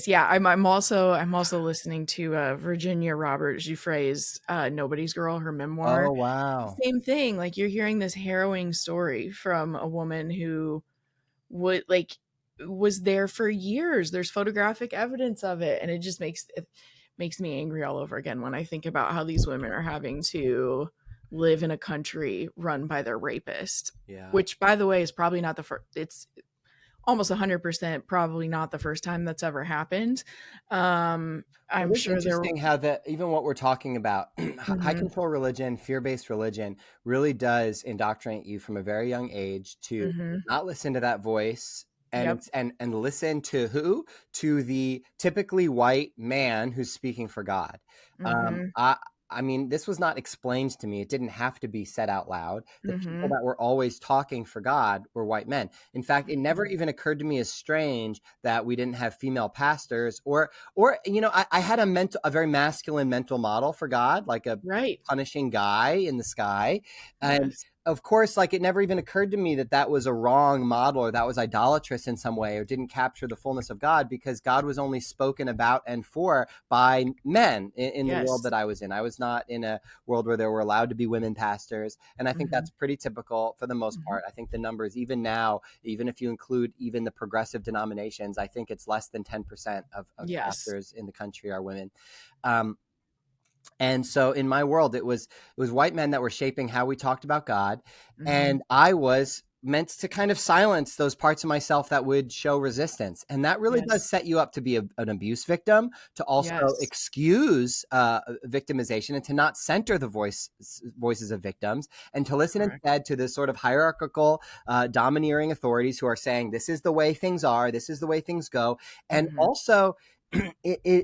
Yeah, I'm also listening to Virginia Roberts Giuffre's Nobody's Girl, her memoir. Oh, wow. Same thing. Like you're hearing this harrowing story from a woman who would like was there for years. There's photographic evidence of it, and it makes me angry all over again when I think about how these women are having to live in a country run by their rapist. Yeah. Which, by the way, is probably not the first. It's almost 100% probably not the first time that's ever happened. I'm It's sure there. interesting how even what we're talking about, high Mhm, control religion, fear-based religion, really does indoctrinate you from a very young age to mhm. not listen to that voice and Yep. it's and listen to who? To the typically white man who's speaking for God. Um, Mhm, I I mean, this was not explained to me. It didn't have to be said out loud. The people mhm. that were always talking for God were white men. In fact, it never Mhm. even occurred to me as strange that we didn't have female pastors or I had a very masculine mental model for God, like a Right. punishing guy in the sky. And Yes. of course, like it never even occurred to me that that was a wrong model or that was idolatrous in some way or didn't capture the fullness of God because God was only spoken about and for by men in the world Yes. that I was in. I was not in a world where there were allowed to be women pastors. And I think Mhm, that's pretty typical for the most mhm. part. I think the numbers, even now, even if you include even the progressive denominations, I think it's less than 10% of Yes. pastors in the country are women. Um, and so in my world, it was white men that were shaping how we talked about God, Mhm. and I was meant to kind of silence those parts of myself that would show resistance. And that really does Yes. set you up to be an abuse victim, to also Yes. excuse victimization, and to not center the voices of victims, and to listen Correct. instead to this sort of hierarchical, domineering authorities who are saying this is the way things are, this is the way things go, and Mhm. also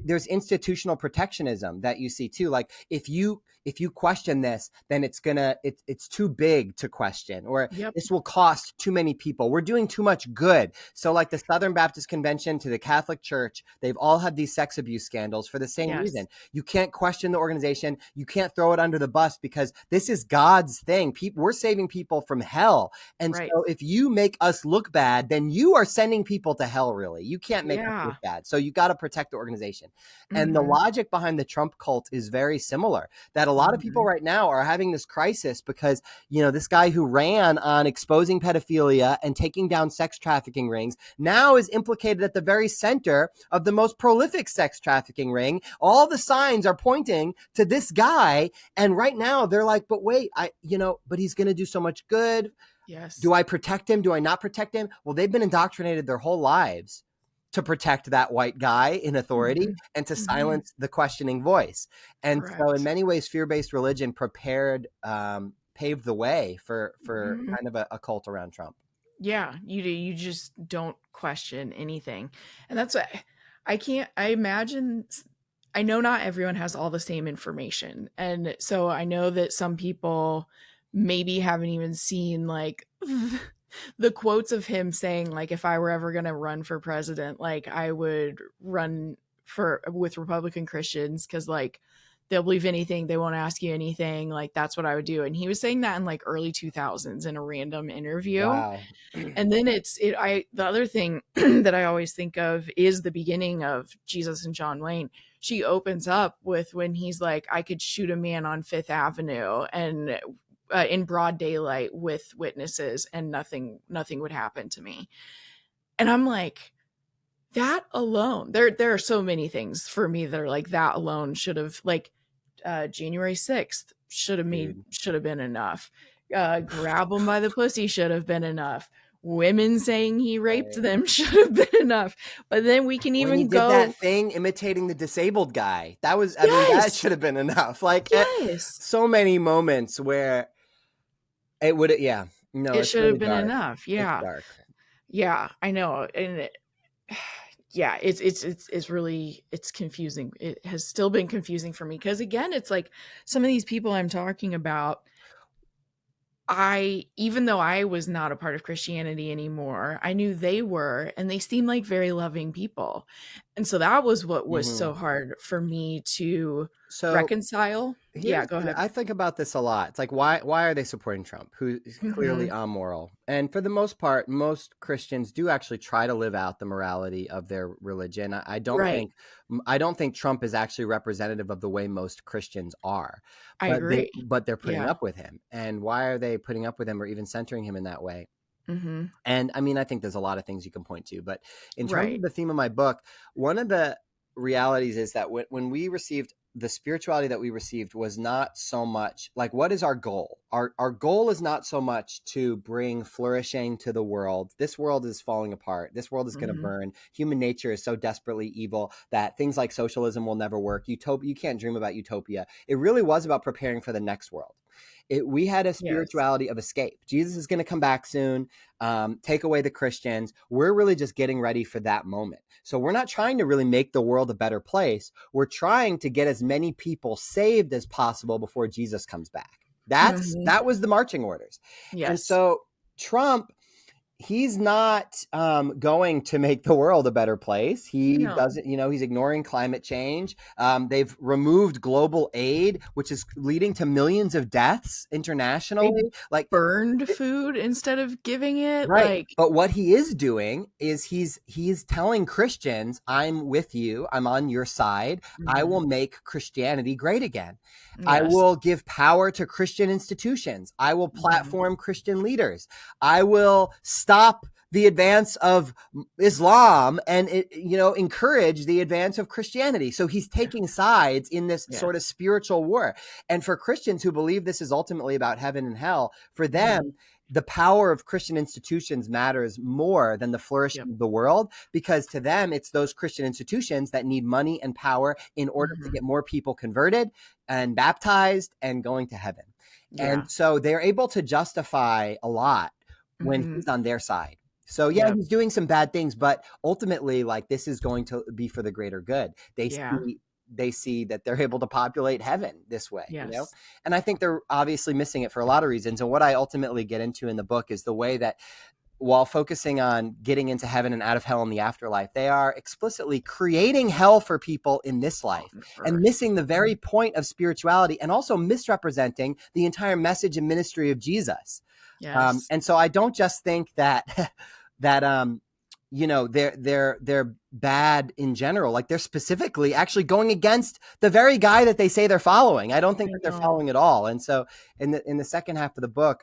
there's institutional protectionism that you see too. Like if you question this, then it's too big to question, or Yep. this will cost too many people. We're doing too much good. So like the Southern Baptist Convention to the Catholic Church, they've all had these sex abuse scandals for the same Yes. reason. You can't question the organization. You can't throw it under the bus because this is God's thing. We're saving people from hell. And Right. so if you make us look bad, then you are sending people to hell, really. You can't make us look Yeah. bad. So you got to protect the organization. And the Mhm. logic behind the Trump cult is very similar. That a lot of people Mhm. right now are having this crisis because, this guy who ran on exposing pedophilia and taking down sex trafficking rings now is implicated at the very center of the most prolific sex trafficking ring. All the signs are pointing to this guy. And right now they're like, but wait, but he's going to do so much good. Yes. Do I protect him? Do I not protect him? Well, they've been indoctrinated their whole lives to protect that white guy in authority Mhm. and to Mhm. silence the questioning voice. And so, in Correct. many ways, fear-based religion paved the way for Mhm. kind of a cult around Trump. Yeah, you just don't question anything. And that's what I can't I imagine I know not everyone has all the same information. And so I know that some people maybe haven't even seen like the quotes of him saying like if I were ever going to run for president, like I would run for with Republican Christians cuz like they'll believe anything, they won't ask you anything, like that's what I would do. And he was saying that in like early 2000s in a random interview. Wow. And then the other thing that I always think of is the beginning of Jesus and John Wayne. She opens up with when he's like, I could shoot a man on Fifth Avenue and in broad daylight with witnesses and nothing would happen to me. And I'm like, that alone, there are so many things for me that are like that alone should have like January 6th should have Dude. been enough. Grab them by the pussy should have been enough. Women saying he raped Right. them should have been enough. But then we can When he even did that go, thing imitating the disabled guy, that was, I mean, that yes, should have been enough. Like, yes, so many moments where it would, yeah, no, it it's should have really been dark. enough. It's Yeah, dark. yeah, I know, and yeah, it's really, it's confusing. It has still been confusing for me because again, it's like some of these people I'm talking about, even though I was not a part of Christianity anymore, I knew they were, and they seemed like very loving people. And so that was what was Mhm. so hard for me to So reconcile. Yeah, go ahead. I think about this a lot. It's like, why are they supporting Trump, who is clearly Mhm. amoral? And for the most part, most Christians do actually try to live out the morality of their religion. Right. I don't think Trump is actually representative of the way most Christians are, I agree. but they're putting Yeah. up with him. And why are they putting up with him or even centering him in that way? Mhm. And I mean, I think there's a lot of things you can point to, but in terms of Right. the theme of my book, one of the realities is that when we received the spirituality that we received was not so much like, what is our goal? Our goal is not so much to bring flourishing to the world. This world is falling apart. This world is going to Mhm. burn. Human nature is so desperately evil that things like socialism will never work. Utopia, you can't dream about utopia. It really was about preparing for the next world. We had a Yes. spirituality of escape. Jesus is going to come back soon, take away the Christians. We're really just getting ready for that moment. So we're not trying to really make the world a better place. We're trying to get as many people saved as possible before Jesus comes back. Mhm. That was the marching orders. And Yes. so Trump, he's not going to make the world a better place. He No. doesn't, he's ignoring climate change. They've removed global aid, which is leading to millions of deaths They internationally. Like, burned food instead of giving it, right. like, But what he is doing is he's telling Christians, I'm with you. I'm on your side. I mhm. will make Christianity great again. I Yes. will give power to Christian institutions. I will Mhm. platform Christian leaders. I will stop the advance of Islam and encourage the advance of Christianity. So he's taking sides in this sort of Yes. spiritual war. And for Christians who believe this is ultimately about heaven and hell, for them, Mhm. the power of Christian institutions matters more than the flourishing Yep. of the world, because to them, it's those Christian institutions that need money and power in order to Mhm. get more people converted and baptized and going to heaven. Yeah. And so they're able to justify a lot when Mhm. he's on their side. So yeah, Yep. he's doing some bad things, but ultimately, like, this is going to be for the greater good. Yeah. They see that they're able to populate heaven this way, Yes. and I think they're obviously missing it for a lot of reasons. And what I ultimately get into in the book is the way that, while focusing on getting into heaven and out of hell in the afterlife, they are explicitly creating hell for people in this life On and earth. missing the very point of spirituality, and also misrepresenting the entire message and ministry of Jesus. Yes. And so I don't just think that that they're bad in general. Like, they're specifically actually going against the very guy that they say they're following. I don't think I that they're know. following at all. And so in the second half of the book,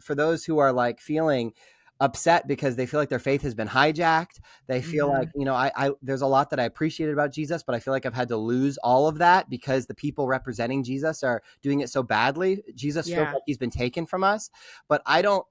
for those who are like feeling upset because they feel like their faith has been hijacked, they feel like, Mhm. I there's a lot that I appreciated about Jesus, but I feel like I've had to lose all of that because the people representing Jesus are doing it so badly. Jesus feels Yeah. like he's been taken from us. But I don't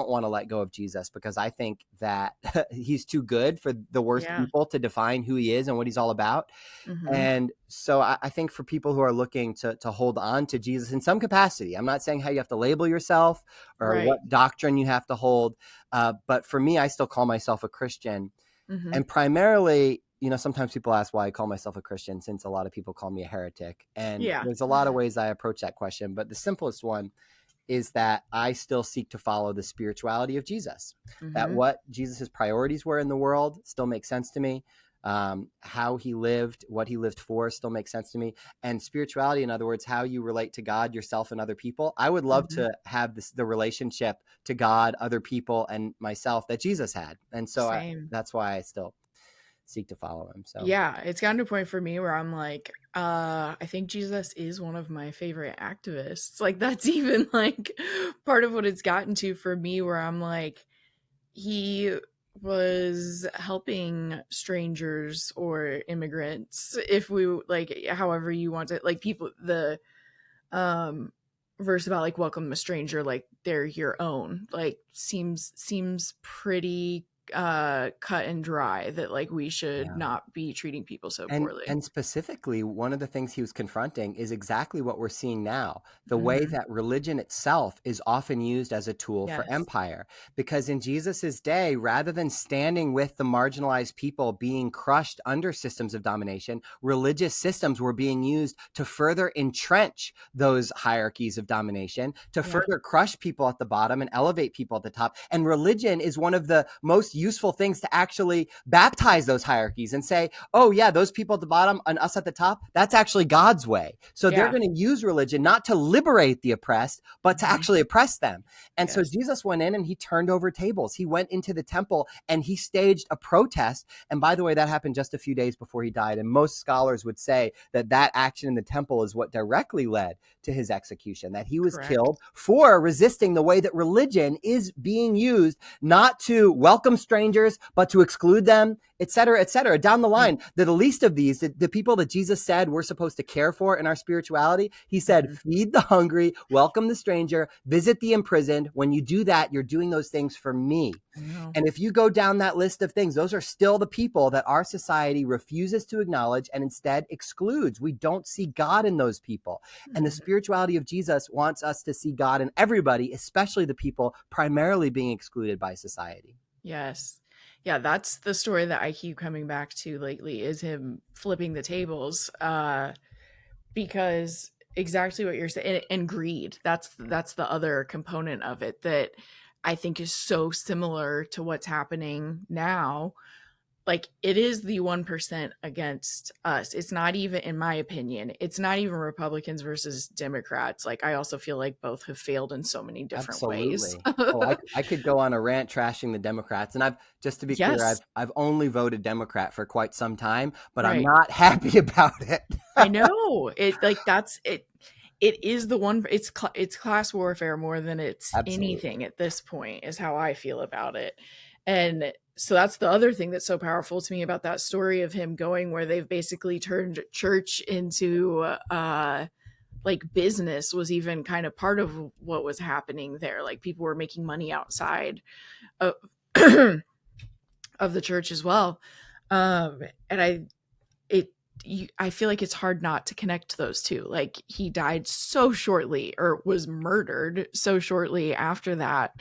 want to let go of Jesus, because I think that he's too good for the worst Yeah. people to define who he is and what he's all about. Mhm. And so I think for people who are looking to hold on to Jesus in some capacity, I'm not saying how you have to label yourself or Right. what doctrine you have to hold. But for me, I still call myself a Christian. Mhm. And primarily, sometimes people ask why I call myself a Christian, since a lot of people call me a heretic. And Yeah. there's a lot of ways I approach that question. But the simplest one is that I still seek to follow the spirituality of Jesus, that Mhm. what Jesus's priorities were in the world still makes sense to me. How he lived, what he lived for, still makes sense to me. And spirituality, in other words, how you relate to God, yourself, and other people. I would love Mhm. to have the relationship to God, other people, and myself that Jesus had. And so Same. that's why I still seek to follow him. So Yeah, it's gotten to a point for me where I'm like, I think Jesus is one of my favorite activists. Like, that's even like part of what it's gotten to for me, where I'm like, he was helping strangers or immigrants, if we like, however you want to, like, people, the um verse about like welcome a stranger like they're your own, like seems pretty cut and dry, that like we should Yeah. not be treating people so And poorly. and specifically, one of the things he was confronting is exactly what we're seeing now. The way Hmm. that religion itself is often used as a tool for Yes. empire. Because in Jesus's day, rather than standing with the marginalized people being crushed under systems of domination, religious systems were being used to further entrench those hierarchies of domination, to Yeah. further crush people at the bottom and elevate people at the top. And religion is one of the most useful things to actually baptize those hierarchies and say, oh yeah, those people at the bottom and us at the top, that's actually God's way. So they're Yeah. going to use religion not to liberate the oppressed, but to Hmm. actually oppress them. And so Yes. Jesus went in and he turned over tables. He went into the temple and he staged a protest. And by the way, that happened just a few days before he died. And most scholars would say that that action in the temple is what directly led to his execution, that he was Correct. killed for resisting the way that religion is being used, not to welcome strangers, but to exclude them, et cetera, down the line. The least of these, the people that Jesus said we're supposed to care for in our spirituality, he said, Mm-hmm. feed the hungry, welcome the stranger, visit the imprisoned. When you do that, you're doing those things for me. I know. And if you go down that list of things, those are still the people that our society refuses to acknowledge and instead excludes. We don't see God in those people. And the Mhm. spirituality of Jesus wants us to see God in everybody, especially the people primarily being excluded by society. Yes. Yeah, that's the story that I keep coming back to lately, is him flipping the tables. Because exactly what you're saying, and greed, that's the other component of it that I think is so similar to what's happening now. Like, it is the 1% against us. It's not even, in my opinion, it's not even Republicans versus Democrats. Like, I also feel like both have failed in so many different ways. Absolutely. Oh, I could go on a rant trashing the Democrats. And I've, just to be clear, Yes. I've only voted Democrat for quite some time, but I'm Right. not happy about it. I know it, like, that's it. It is the one, it's class warfare more than it's Absolutely. anything at this point, is how I feel about it. And so that's the other thing that's so powerful to me about that story of him going, where they've basically turned church into like business, was even kind of part of what was happening there. Like, people were making money outside of of the church as well. And it I feel like it's hard not to connect those two. Like, he died so shortly, or was murdered so shortly after that,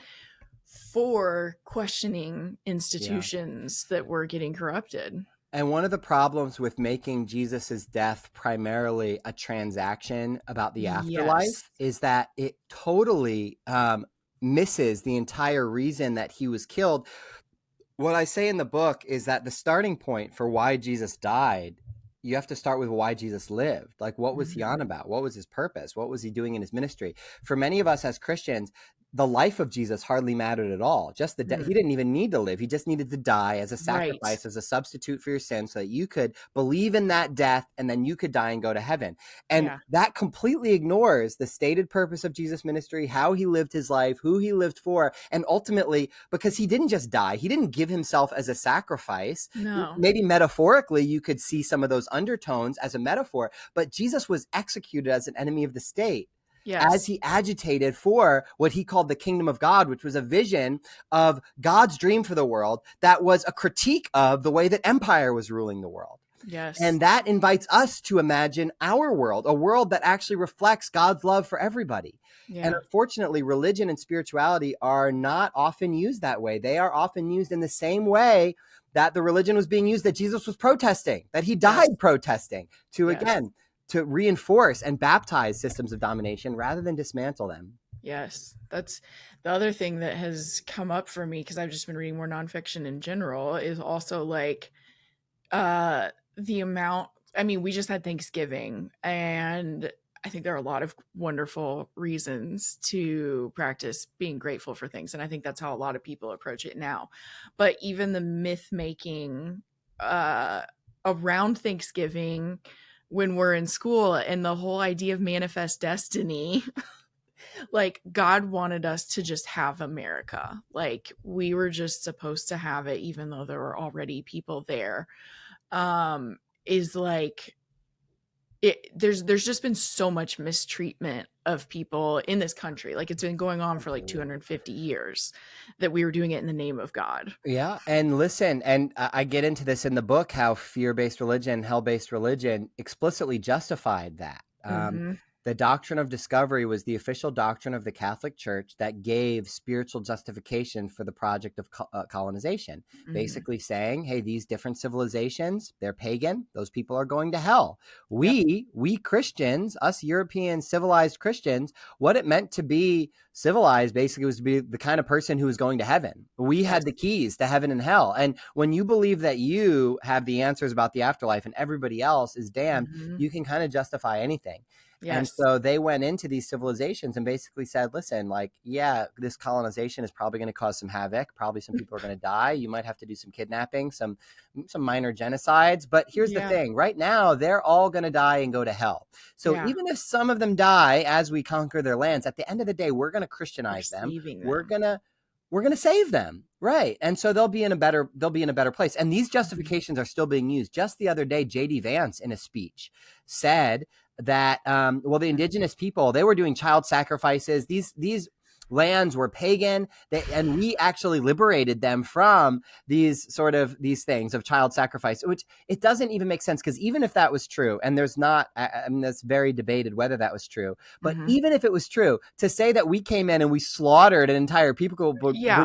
for questioning Yeah. institutions that were getting corrupted. And one of the problems with making Jesus's death primarily a transaction about the Yes. afterlife is that it totally misses the entire reason that he was killed. What I say in the book is that the starting point for why Jesus died, you have to start with why Jesus lived. Like, what was he Mhm. on about? What was his purpose? What was he doing in his ministry? For many of us as Christians, the life of Jesus hardly mattered at all. Just he Mm. didn't even need to live. He just needed to die as a Right. sacrifice, as a substitute for your sin, so that you could believe in that death and then you could die and go to heaven. And Yeah. that completely ignores the stated purpose of Jesus' ministry, how he lived his life, who he lived for, and ultimately, because he didn't just die, he didn't give himself as a sacrifice. No. Maybe metaphorically, you could see some of those undertones as a metaphor, but Jesus was executed as an enemy of the state as Yes. he agitated for what he called the kingdom of God, which was a vision of God's dream for the world that was a critique of the way that empire was ruling the world. Yes. And that invites us to imagine our world, a world that actually reflects God's love for everybody. And Yeah. unfortunately, religion and spirituality are not often used that way. They are often used in the same way that the religion was being used, that Jesus was protesting, that he Yes. died protesting, to Yes. again, to reinforce and baptize systems of domination rather than dismantle them. Yes. That's the other thing that has come up for me, because I've just been reading more nonfiction in general, is also like the amount, I mean, we just had Thanksgiving, and I think there are a lot of wonderful reasons to practice being grateful for things, and I think that's how a lot of people approach it now. But even the myth making uh around Thanksgiving, when we're in school, and the whole idea of manifest destiny Like God wanted us to just have America. Like we were just supposed to have it, even though there were already people there. Is like there's just been so much mistreatment of people in this country. Like it's been going on for like 250 years that we were doing it in the name of God. Yeah. And listen, and I get into this in the book, how fear-based religion, hell-based religion explicitly justified that. Mm-hmm. The doctrine of discovery was the official doctrine of the Catholic Church that gave spiritual justification for the project of colonization, Mm-hmm. basically saying, hey, these different civilizations, they're pagan. Those people are going to hell. Yep. We Christians, us European civilized Christians, what it meant to be civilized basically was to be the kind of person who was going to heaven. We had the keys to heaven and hell. And when you believe that you have the answers about the afterlife and everybody else is damned, Mm-hmm. you can kind of justify anything. Yes. And so they went into these civilizations and basically said, listen, like, yeah, this colonization is probably going to cause some havoc. Probably some people are going to die. You might have to do some kidnapping, some minor genocides. But here's the thing. Right now, they're all going to die and go to hell. So even if some of them die as we conquer their lands, at the end of the day, we're going to Christianize them. We're going to save them. Right. And so they'll be in a better place. And these justifications are still being used. Just the other day, J.D. Vance in a speech said that, the indigenous people, they were doing child sacrifices. These lands were pagan, and we actually liberated them from these things of child sacrifice, which it doesn't even make sense, because even if that was true, and there's not, I mean, that's very debated whether that was true, but even if it was true, to say that we came in and we slaughtered an entire people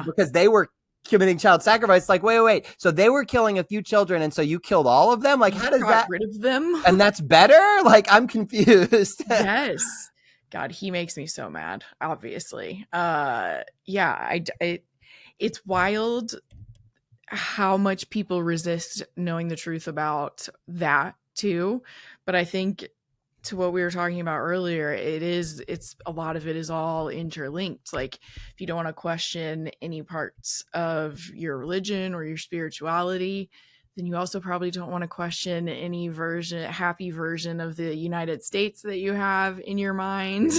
because they were committing child sacrifice, like, wait, so they were killing a few children and so you killed all of them? Like, how does that rid of them? And that's better? Like, I'm confused. Yes. God, he makes me so mad, obviously. It's wild how much people resist knowing the truth about that too. But I think, to what we were talking about earlier, it's a lot of it is all interlinked. Like if you don't want to question any parts of your religion or your spirituality, then you also probably don't want to question any happy version of the United States that you have in your mind.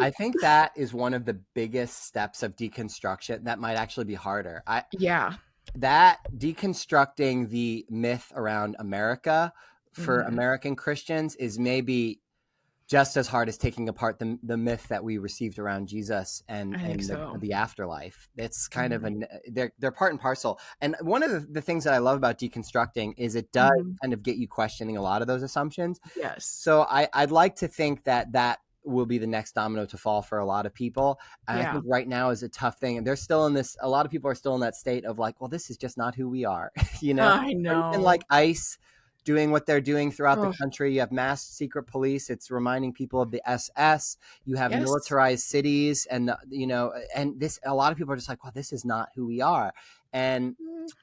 I think that is one of the biggest steps of deconstruction that might actually be harder. That deconstructing the myth around America for American Christians is maybe just as hard as taking apart the myth that we received around Jesus and the afterlife. It's kind of they're part and parcel. And one of the things that I love about deconstructing is it does kind of get you questioning a lot of those assumptions. Yes. So I'd like to think that will be the next domino to fall for a lot of people. And I think right now is a tough thing. And they're still in a lot of people are still in that state of like, well, this is just not who we are. I know. Or even like ICE doing what they're doing throughout the country. You have masked secret police. It's reminding people of the SS. You have militarized cities, and and this. A lot of people are just like, well, this is not who we are. And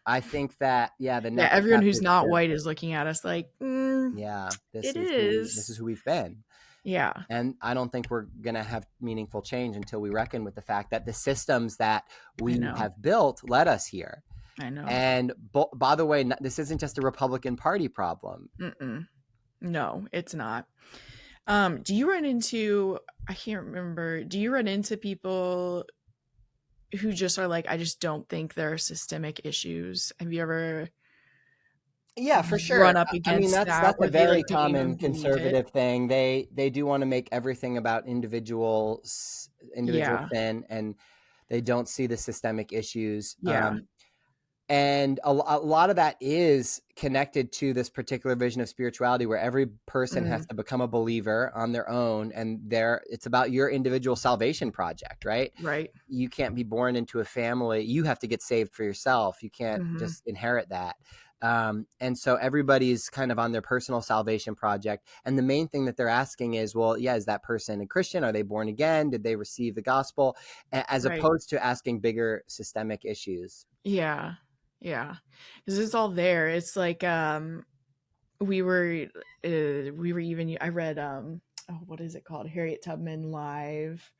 I think that everyone who's not white is looking at us like, this is who we've been. Yeah. And I don't think we're going to have meaningful change until we reckon with the fact that the systems that we have built led us here. I know. And by the way, this isn't just a Republican Party problem. No, it's not. Do you run into, I can't remember, do you run into people who just are like, I just don't think there are systemic issues? Have you ever for sure run up against that's a very common conservative thing. They do want to make everything about individual sin, and they don't see the systemic issues. And a lot of that is connected to this particular vision of spirituality where every person has to become a believer on their own, and it's about your individual salvation project, right? Right. You can't be born into a family. You have to get saved for yourself. You can't just inherit that. And so everybody's kind of on their personal salvation project. And the main thing that they're asking is, well, is that person a Christian? Are they born again? Did they receive the gospel? As opposed to asking bigger systemic issues. Yeah. Yeah. Because it's all there. It's like, we were even, I read, what is it called? Harriet Tubman Live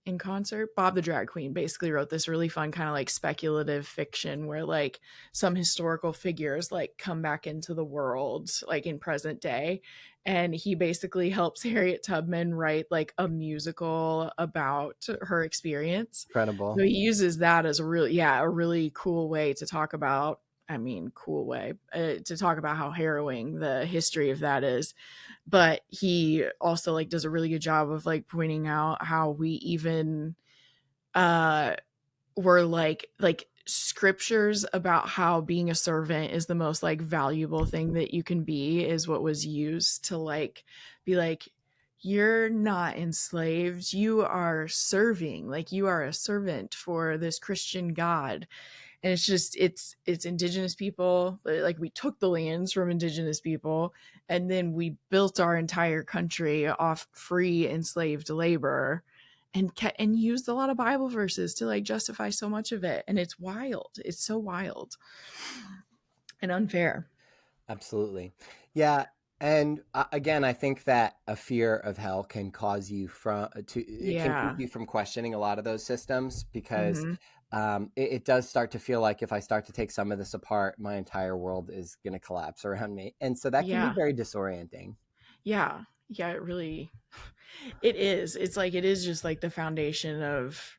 in concert. Bob the Drag Queen basically wrote this really fun kind of like speculative fiction where like some historical figures like come back into the world like in present day, and he basically helps Harriet Tubman write like a musical about her experience. Incredible. So he uses that as a really cool way to talk about, I mean, cool way to talk about how harrowing the history of that is. But he also like does a really good job of like pointing out how we even uh were like scriptures about how being a servant is the most like valuable thing that you can be is what was used to like be like, you're not enslaved, you are serving, like you are a servant for this Christian God. And it's just it's indigenous people, like we took the lands from indigenous people and then we built our entire country off free enslaved labor, and used a lot of Bible verses to like justify so much of it. And it's wild, it's so wild and unfair. Absolutely. Yeah. And again, I think that a fear of hell can cause you it can keep Yeah. you from questioning a lot of those systems because Hmm. it does start to feel like if I start to take some of this apart, my entire world is going to collapse around me. And so that can be Yeah. very disorienting. Yeah. Yeah, it really, it is. It's like it is just like the foundation of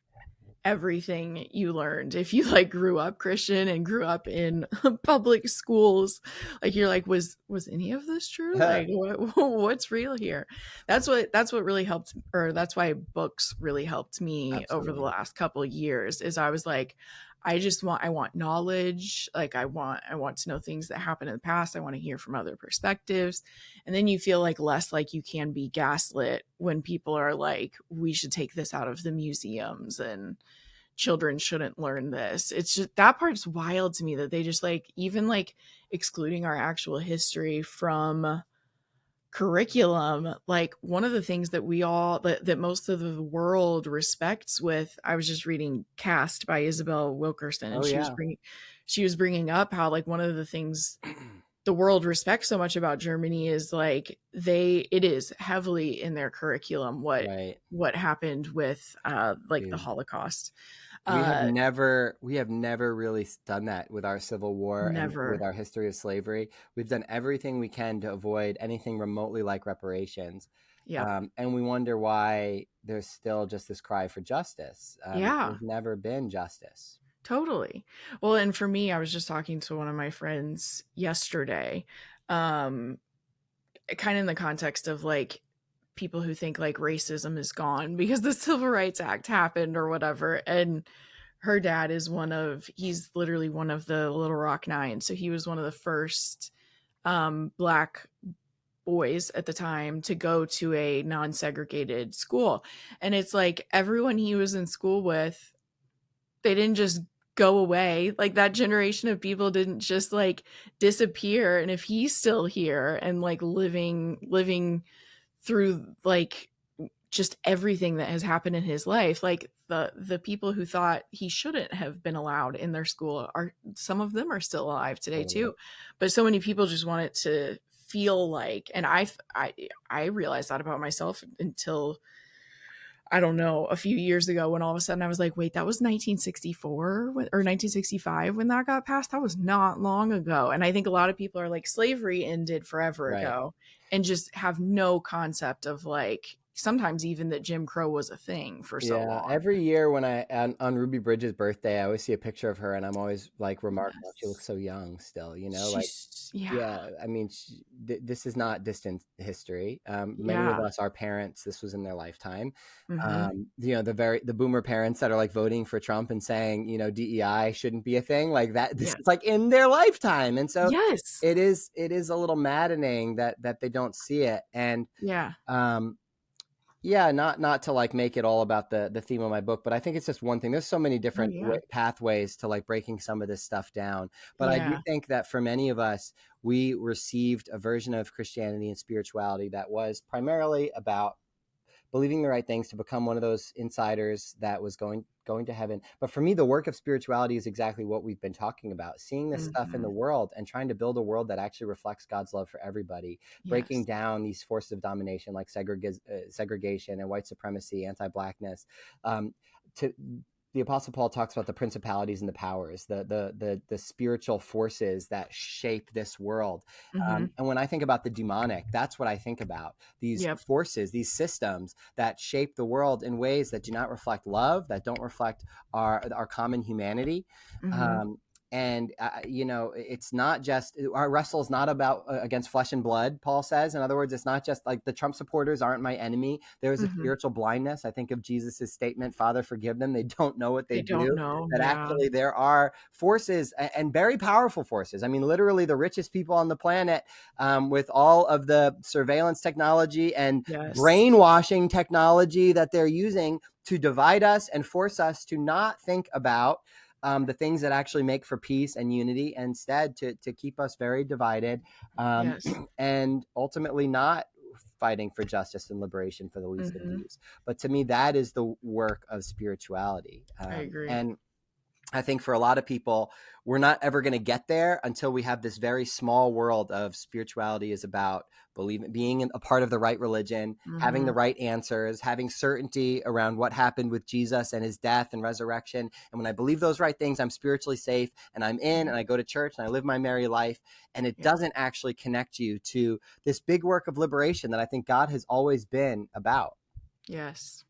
everything you learned. If you like grew up Christian and grew up in public schools, like you're like, was any of this true? Like what's real here? That's what really helped, or that's why books really helped me over the Absolutely. last couple of years, is I was like, I want knowledge. Like I want to know things that happened in the past. I want to hear from other perspectives. And then you feel like less like you can be gaslit when people are like, we should take this out of the museums and children shouldn't learn this. It's just that part's wild to me that they just like even like excluding our actual history from curriculum. Like one of the things that we all that most of the world respects with, I was just reading Cast by Isabel Wilkerson, and Oh, yeah. she was bringing up how like one of the things the world respects so much about Germany is like it is heavily in their curriculum Right. what happened with like the Dude. Holocaust. We have uh never really done that with our Civil War and with Never. our history of slavery. We've done everything we can to avoid anything remotely like reparations. Yep. And we wonder why there's still just this cry for justice. Yeah, There's never been justice. totally. Well, and for me, I was just talking to one of my friends yesterday, um kind of in the context of like people who think like racism is gone because the Civil Rights Act happened or whatever. And her dad is he's literally one of the Little Rock Nine. So he was one of the first black boys at the time to go to a non-segregated school. And it's like everyone he was in school with, they didn't just go away. Like that generation of people didn't just like disappear. And if he's still here and like living through like just everything that has happened in his life, like the people who thought he shouldn't have been allowed in their school, are some of them are still alive today Totally. too. But so many people just want it to feel like, and I realized that about myself until, I don't know, a few years ago, when all of a sudden I was like, wait, that was 1964 or 1965 when that got passed. That was not long ago. And I think a lot of people are like, slavery ended forever Right. ago, and just have no concept of like sometimes even that Jim Crow was a thing for so Yeah, long. every year when on Ruby Bridges' birthday, I always see a picture of her, and I'm always like remarkable. She looks Yes. so young still, like She's, yeah. yeah. I mean, this is not distant history. Many of Yeah. us, our parents, this was in their lifetime. Hmm. The boomer parents that are like voting for Trump and saying, DEI shouldn't be a thing like that. This is Yes. like in their lifetime, and so Yes. it is a little maddening that they don't see it. And Yeah. um, yeah, not to like make it all about the theme of my book, but I think it's just one thing. There's so many Oh different yeah. pathways to like breaking some of this stuff down. But I do Yeah. think that for many of us, we received a version of Christianity and spirituality that was primarily about believing the right things to become one of those insiders that was going going to heaven. But for me, the work of spirituality is exactly what we've been talking about, seeing this stuff in the world and trying to build a world that actually reflects God's love for everybody, breaking Yes. down these forces of domination like segregation and white supremacy, anti-Blackness. To The Apostle Paul talks about the principalities and the powers, the spiritual forces that shape this world. And when I think about the demonic, that's what I think about. These forces, these systems that shape the world in ways that do not reflect love, that don't reflect our common humanity. And, it's not just, our wrestle is not about against flesh and blood, Paul says. In other words, it's not just like the Trump supporters aren't my enemy. There is a spiritual blindness. I think of Jesus's statement, Father, forgive them. They don't know what they do. Don't know. That actually there are forces and very powerful forces. I mean, literally the richest people on the planet with all of the surveillance technology and brainwashing technology that they're using to divide us and force us to not think about the things that actually make for peace and unity, and instead to keep us very divided, and ultimately not fighting for justice and liberation for the least of these. But to me, that is the work of spirituality. I agree. And I think for a lot of people, we're not ever going to get there until we have this very small world of spirituality is about being a part of the right religion, having the right answers, having certainty around what happened with Jesus and his death and resurrection. And when I believe those right things, I'm spiritually safe and I'm in and I go to church and I live my merry life. And it doesn't actually connect you to this big work of liberation that I think God has always been about. Yes.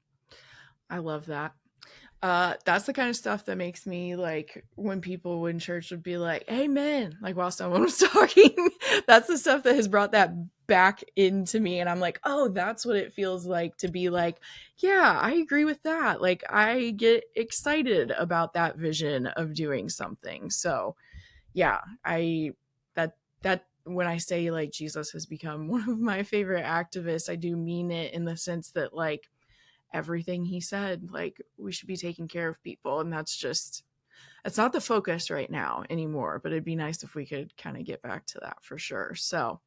I love that. That's the kind of stuff that makes me like when people in church would be like, amen, like while someone was talking. That's the stuff that has brought that back into me. And I'm like, oh, that's what it feels like to be like, yeah, I agree with that. Like I get excited about that vision of doing something. So yeah, that when I say like Jesus has become one of my favorite activists, I do mean it in the sense that like everything he said, like we should be taking care of people. And that's not the focus right now anymore, but it'd be nice if we could kind of get back to that for sure. So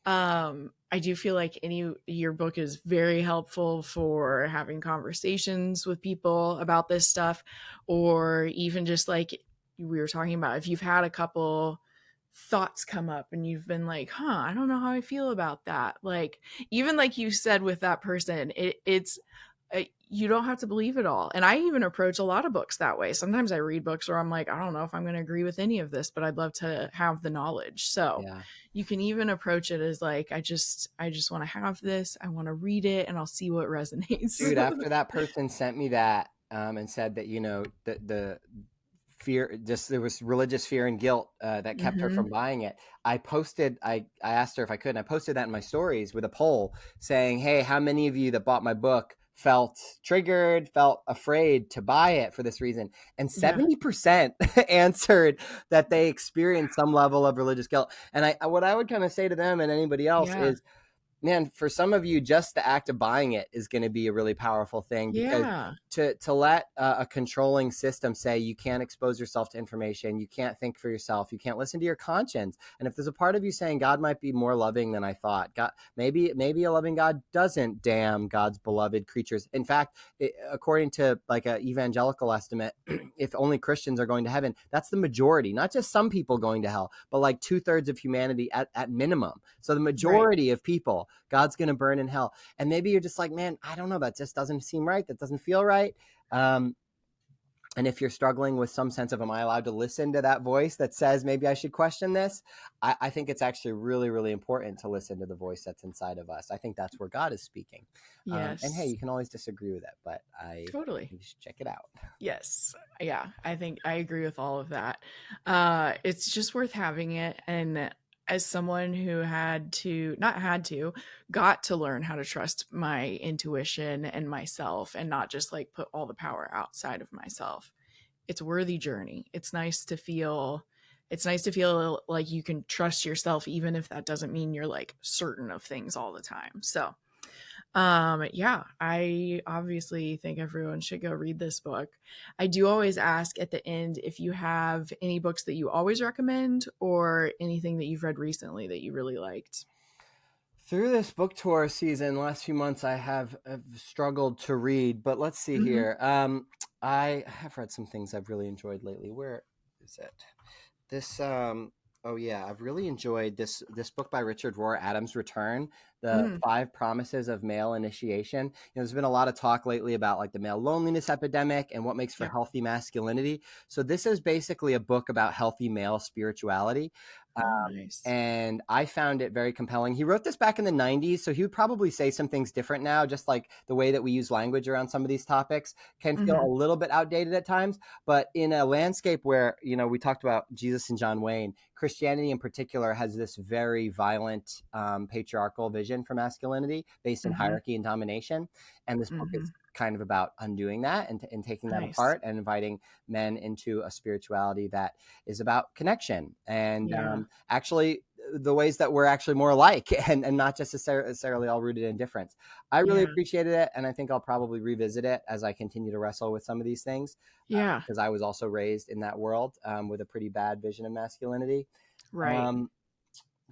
I do feel like your book is very helpful for having conversations with people about this stuff, or even just like we were talking about, if you've had a couple thoughts come up and you've been like, I don't know how I feel about that. Like, even like you said with that person, it's you don't have to believe it all. And I even approach a lot of books that way. Sometimes I read books where I'm like, I don't know if I'm going to agree with any of this, but I'd love to have the knowledge. So you can even approach it as like, I just want to have this. I want to read it and I'll see what resonates. Dude, after that person sent me that and said that, the fear, just there was religious fear and guilt that kept her from buying it. I asked her if I could, and I posted that in my stories with a poll saying, hey, how many of you that bought my book felt triggered, felt afraid to buy it for this reason? And 70% answered that they experienced some level of religious guilt. And what I would kind of say to them and anybody else is, man, for some of you, just the act of buying it is going to be a really powerful thing, because to let a controlling system say you can't expose yourself to information, you can't think for yourself, you can't listen to your conscience. And if there's a part of you saying God might be more loving than I thought, God, maybe a loving God doesn't damn God's beloved creatures. In fact, according to like an evangelical estimate, if only Christians are going to heaven, that's the majority, not just some people going to hell, but like 2/3 of humanity at minimum. So the majority of people, God's going to burn in hell. And maybe you're just like, man, I don't know, that just doesn't seem right. That doesn't feel right. And if you're struggling with some sense of, am I allowed to listen to that voice that says maybe I should question this? I think it's actually really, really important to listen to the voice that's inside of us. I think that's where God is speaking. And hey, you can always disagree with it, but totally, you should check it out. Yes. Yeah. I think I agree with all of that. It's just worth having it. And as someone who got to learn how to trust my intuition and myself and not just like put all the power outside of myself, it's a worthy journey. It's nice to feel like you can trust yourself, even if that doesn't mean you're like certain of things all the time. So I obviously think everyone should go read this book. I do always ask at the end if you have any books that you always recommend or anything that you've read recently that you really liked. Through this book tour season, last few months, I have struggled to read, but let's see here. I have read some things I've really enjoyed lately. Where is it? This oh yeah, I've really enjoyed this book by Richard Rohr, Adam's Return, The Mm, 5 Promises of Male Initiation. There's been a lot of talk lately about like the male loneliness epidemic and what makes for yep. healthy masculinity. So this is basically a book about healthy male spirituality. Oh, nice. And I found it very compelling. He wrote this back in the 90s, so he would probably say some things different now, just like the way that we use language around some of these topics can feel Hmm. a little bit outdated at times. But in a landscape where, we talked about Jesus and John Wayne, Christianity in particular has this very violent patriarchal vision for masculinity based in Hmm. hierarchy and domination. And this book Hmm. is kind of about undoing that and taking that Nice. apart and inviting men into a spirituality that is about connection and Yeah. actually the ways that we're actually more alike and not just necessarily all rooted in difference. I really Yeah. appreciated it. And I think I'll probably revisit it as I continue to wrestle with some of these things Yeah. because I was also raised in that world with a pretty bad vision of masculinity. Right. Um,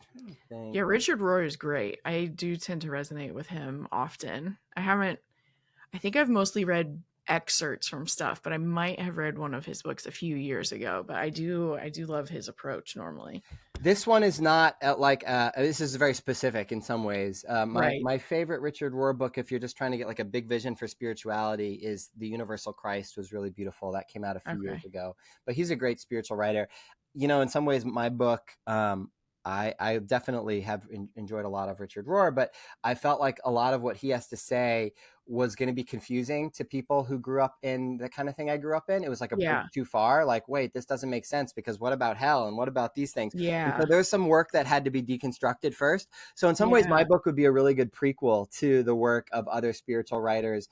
trying to think. Yeah, Richard Rohr is great. I do tend to resonate with him often. I think I've mostly read excerpts from stuff, but I might have read one of his books a few years ago, but I do love his approach normally. This one is not this is very specific in some ways. My Right. my favorite Richard Rohr book, if you're just trying to get like a big vision for spirituality, is The Universal Christ. Was really beautiful. That came out a few years Okay. ago. But he's a great spiritual writer. In some ways, my book, I definitely have enjoyed a lot of Richard Rohr, but I felt like a lot of what he has to say was going to be confusing to people who grew up in the kind of thing I grew up in. It was like a Yeah. bridge too far. Like, wait, this doesn't make sense because what about hell and what about these things? And so Yeah. there's some work that had to be deconstructed first. So in some ways, my Yeah. book would be a really good prequel to the work of other spiritual writers.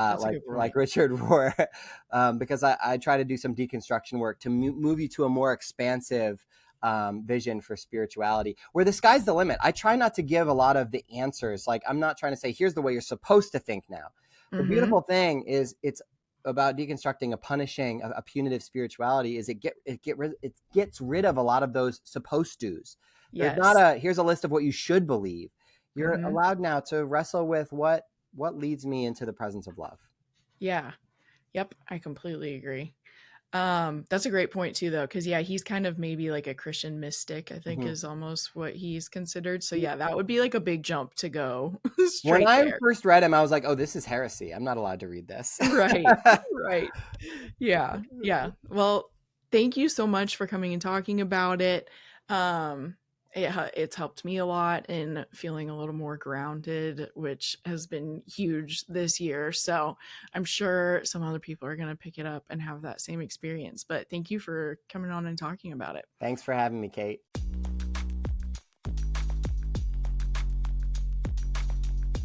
That's a Like good like point. Richard Rohr, because I try to do some deconstruction work to move you to a more expansive vision for spirituality where the sky's the limit. I try not to give a lot of the answers. Like I'm not trying to say, here's the way you're supposed to think now. The Mhm. beautiful thing is it's about deconstructing a punitive spirituality is it gets rid of a lot of those supposed to's. There's not Yes. here's a list of what you should believe. You're Mhm. allowed now to wrestle with what leads me into the presence of love. Yeah. Yep, I completely agree. That's a great point too, though, because yeah, he's kind of maybe like a Christian mystic, I think Mhm. is almost what he's considered. So yeah, that would be like a big jump to go When straight I there. first read him, I was like, "Oh, this is heresy. I'm not allowed to read this." Right. Right. Yeah. Yeah. Well, thank you so much for coming and talking about it. Um, it's helped me a lot in feeling a little more grounded, which has been huge this year. So I'm sure some other people are going to pick it up and have that same experience. But thank you for coming on and talking about it. Thanks for having me, Kate.